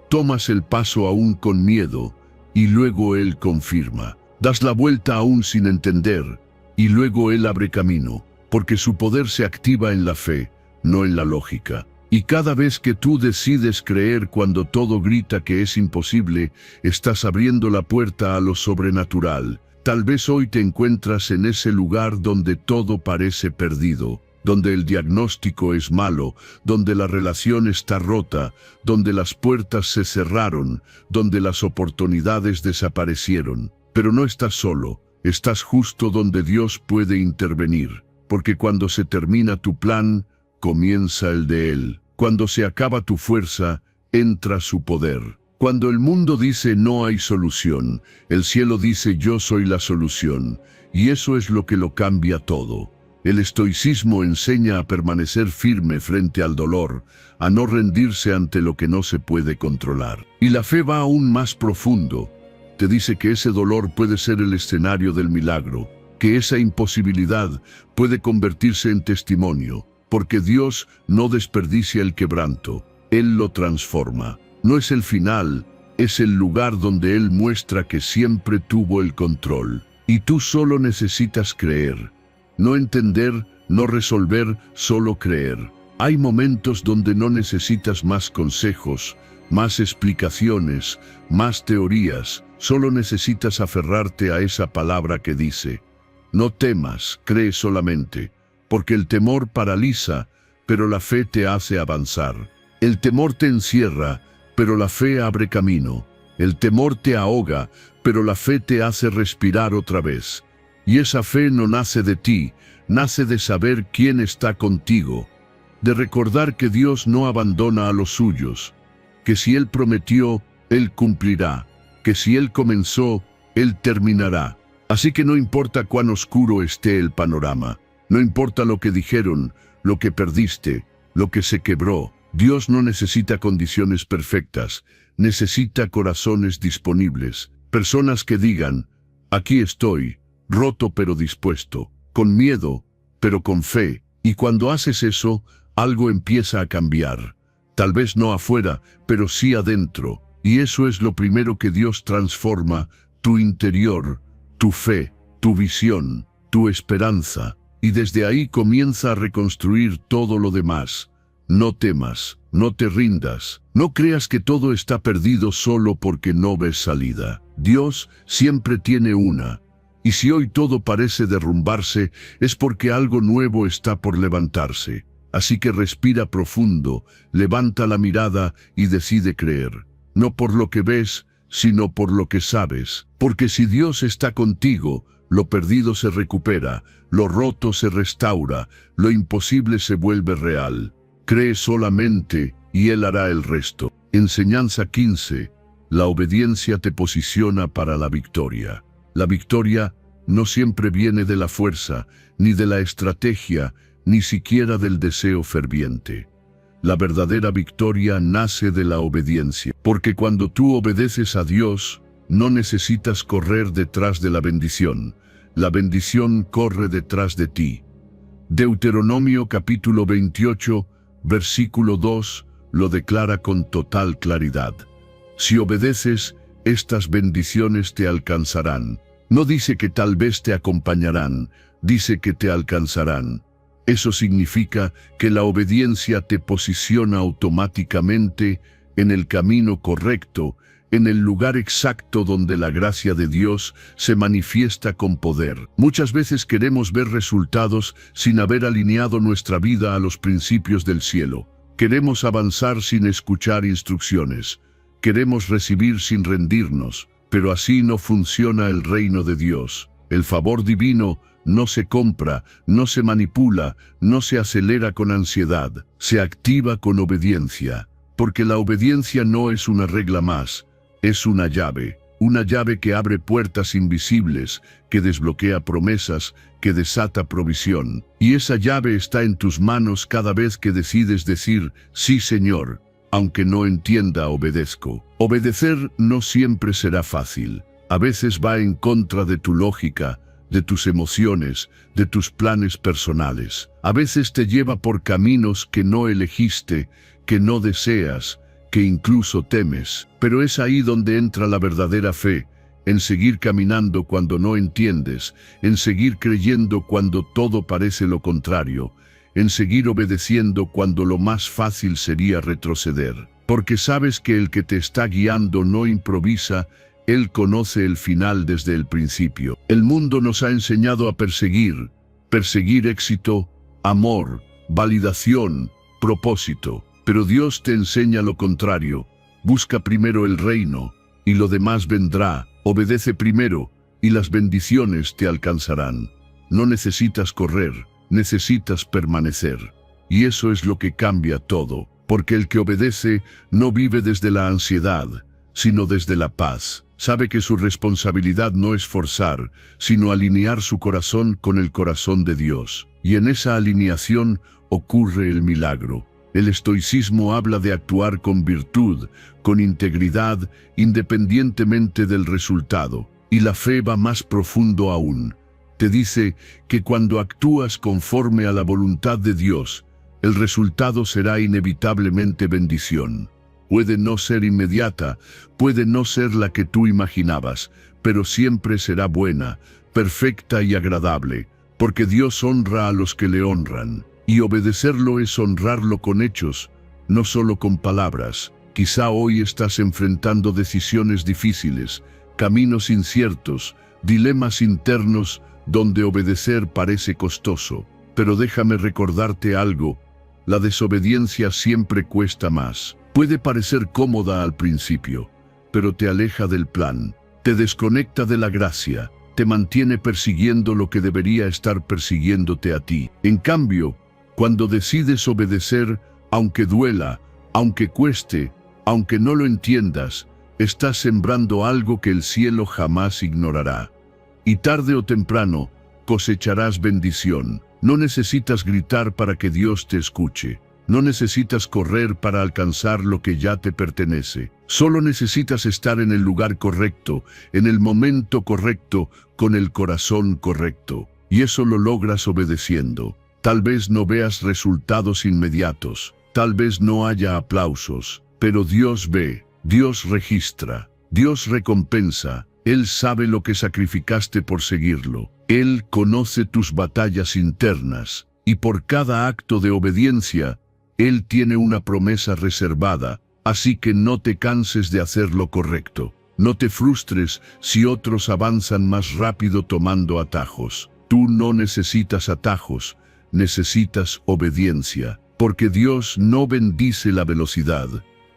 Tomas el paso aún con miedo y luego Él confirma. Das la vuelta aún sin entender y luego Él abre camino, porque su poder se activa en la fe, no en la lógica. Y cada vez que tú decides creer cuando todo grita que es imposible, estás abriendo la puerta a lo sobrenatural. Tal vez hoy te encuentras en ese lugar donde todo parece perdido, donde el diagnóstico es malo, donde la relación está rota, donde las puertas se cerraron, donde las oportunidades desaparecieron. Pero no estás solo, estás justo donde Dios puede intervenir, porque cuando se termina tu plan, comienza el de Él. Cuando se acaba tu fuerza, entra su poder. Cuando el mundo dice no hay solución, el cielo dice yo soy la solución, y eso es lo que lo cambia todo. El estoicismo enseña a permanecer firme frente al dolor, a no rendirse ante lo que no se puede controlar. Y la fe va aún más profundo. Te dice que ese dolor puede ser el escenario del milagro, que esa imposibilidad puede convertirse en testimonio, porque Dios no desperdicia el quebranto, Él lo transforma. No es el final, es el lugar donde Él muestra que siempre tuvo el control. Y tú solo necesitas creer. No entender, no resolver, solo creer. Hay momentos donde no necesitas más consejos, más explicaciones, más teorías. Solo necesitas aferrarte a esa palabra que dice: no temas, cree solamente, porque el temor paraliza, pero la fe te hace avanzar. El temor te encierra, pero la fe abre camino. El temor te ahoga, pero la fe te hace respirar otra vez. Y esa fe no nace de ti, nace de saber quién está contigo, de recordar que Dios no abandona a los suyos, que si Él prometió, Él cumplirá, que si Él comenzó, Él terminará. Así que no importa cuán oscuro esté el panorama, no importa lo que dijeron, lo que perdiste, lo que se quebró. Dios no necesita condiciones perfectas, necesita corazones disponibles, personas que digan: aquí estoy, roto pero dispuesto, con miedo, pero con fe. Y cuando haces eso, algo empieza a cambiar. Tal vez no afuera, pero sí adentro. Y eso es lo primero que Dios transforma: tu interior, tu fe, tu visión, tu esperanza. Y desde ahí comienza a reconstruir todo lo demás. No temas, no te rindas, no creas que todo está perdido solo porque no ves salida. Dios siempre tiene una. Y si hoy todo parece derrumbarse, es porque algo nuevo está por levantarse. Así que respira profundo, levanta la mirada y decide creer. No por lo que ves, sino por lo que sabes. Porque si Dios está contigo, lo perdido se recupera, lo roto se restaura, lo imposible se vuelve real. Cree solamente y Él hará el resto. Enseñanza 15. La obediencia te posiciona para la victoria. La victoria no siempre viene de la fuerza, ni de la estrategia, ni siquiera del deseo ferviente. La verdadera victoria nace de la obediencia. Porque cuando tú obedeces a Dios, no necesitas correr detrás de la bendición. La bendición corre detrás de ti. Deuteronomio capítulo 28, versículo 2, lo declara con total claridad. Si obedeces, estas bendiciones te alcanzarán. No dice que tal vez te acompañarán, dice que te alcanzarán. Eso significa que la obediencia te posiciona automáticamente en el camino correcto, en el lugar exacto donde la gracia de Dios se manifiesta con poder. Muchas veces queremos ver resultados sin haber alineado nuestra vida a los principios del cielo. Queremos avanzar sin escuchar instrucciones. Queremos recibir sin rendirnos, pero así no funciona el reino de Dios. El favor divino no se compra, no se manipula, no se acelera con ansiedad, se activa con obediencia. Porque la obediencia no es una regla más, es una llave que abre puertas invisibles, que desbloquea promesas, que desata provisión. Y esa llave está en tus manos cada vez que decides decir: sí, Señor, aunque no entienda, obedezco. Obedecer no siempre será fácil. A veces va en contra de tu lógica, de tus emociones, de tus planes personales. A veces te lleva por caminos que no elegiste, que no deseas, que incluso temes. Pero es ahí donde entra la verdadera fe, en seguir caminando cuando no entiendes, en seguir creyendo cuando todo parece lo contrario, en seguir obedeciendo cuando lo más fácil sería retroceder. Porque sabes que el que te está guiando no improvisa, Él conoce el final desde el principio. El mundo nos ha enseñado a perseguir éxito, amor, validación, propósito. Pero Dios te enseña lo contrario. Busca primero el reino, y lo demás vendrá. Obedece primero, y las bendiciones te alcanzarán. No necesitas correr, necesitas permanecer. Y eso es lo que cambia todo, porque el que obedece no vive desde la ansiedad, sino desde la paz. Sabe que su responsabilidad no es forzar, sino alinear su corazón con el corazón de Dios. Y en esa alineación ocurre el milagro. El estoicismo habla de actuar con virtud, con integridad, independientemente del resultado. Y la fe va más profundo aún. Te dice que cuando actúas conforme a la voluntad de Dios, el resultado será inevitablemente bendición. Puede no ser inmediata, puede no ser la que tú imaginabas, pero siempre será buena, perfecta y agradable, porque Dios honra a los que le honran. Y obedecerlo es honrarlo con hechos, no solo con palabras. Quizá hoy estás enfrentando decisiones difíciles, caminos inciertos, dilemas internos donde obedecer parece costoso. Pero déjame recordarte algo, la desobediencia siempre cuesta más. Puede parecer cómoda al principio, pero te aleja del plan, te desconecta de la gracia, te mantiene persiguiendo lo que debería estar persiguiéndote a ti. En cambio, cuando decides obedecer, aunque duela, aunque cueste, aunque no lo entiendas, estás sembrando algo que el cielo jamás ignorará. Y tarde o temprano, cosecharás bendición. No necesitas gritar para que Dios te escuche. No necesitas correr para alcanzar lo que ya te pertenece. Solo necesitas estar en el lugar correcto, en el momento correcto, con el corazón correcto. Y eso lo logras obedeciendo. Tal vez no veas resultados inmediatos. Tal vez no haya aplausos. Pero Dios ve, Dios registra, Dios recompensa. Él sabe lo que sacrificaste por seguirlo. Él conoce tus batallas internas. Y por cada acto de obediencia, Él tiene una promesa reservada. Así que no te canses de hacer lo correcto. No te frustres si otros avanzan más rápido tomando atajos. Tú no necesitas atajos, necesitas obediencia. Porque Dios no bendice la velocidad,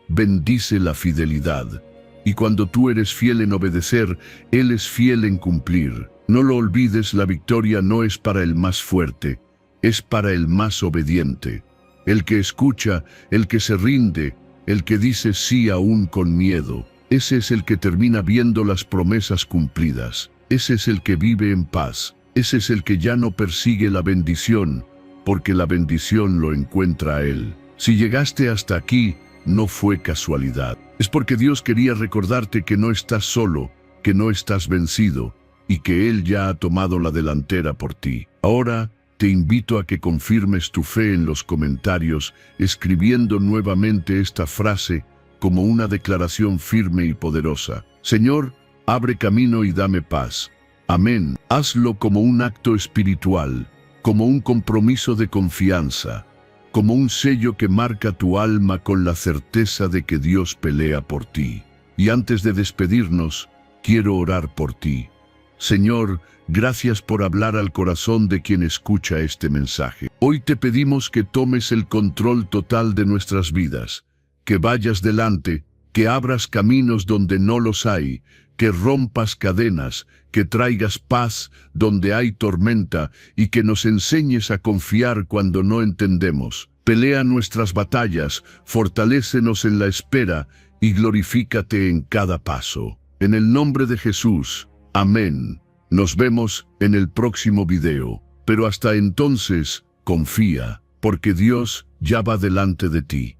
bendice la fidelidad. Y cuando tú eres fiel en obedecer, Él es fiel en cumplir. No lo olvides, la victoria no es para el más fuerte, es para el más obediente. El que escucha, el que se rinde, el que dice sí aún con miedo. Ese es el que termina viendo las promesas cumplidas. Ese es el que vive en paz. Ese es el que ya no persigue la bendición, porque la bendición lo encuentra a Él. Si llegaste hasta aquí, no fue casualidad. Es porque Dios quería recordarte que no estás solo, que no estás vencido, y que Él ya ha tomado la delantera por ti. Ahora, te invito a que confirmes tu fe en los comentarios, escribiendo nuevamente esta frase como una declaración firme y poderosa. Señor, abre camino y dame paz. Amén. Hazlo como un acto espiritual, como un compromiso de confianza, como un sello que marca tu alma con la certeza de que Dios pelea por ti. Y antes de despedirnos, quiero orar por ti. Señor, gracias por hablar al corazón de quien escucha este mensaje. Hoy te pedimos que tomes el control total de nuestras vidas, que vayas delante, que abras caminos donde no los hay, que rompas cadenas, que traigas paz donde hay tormenta y que nos enseñes a confiar cuando no entendemos. Pelea nuestras batallas, fortalécenos en la espera y glorifícate en cada paso. En el nombre de Jesús, amén. Nos vemos en el próximo video, pero hasta entonces, confía, porque Dios ya va delante de ti.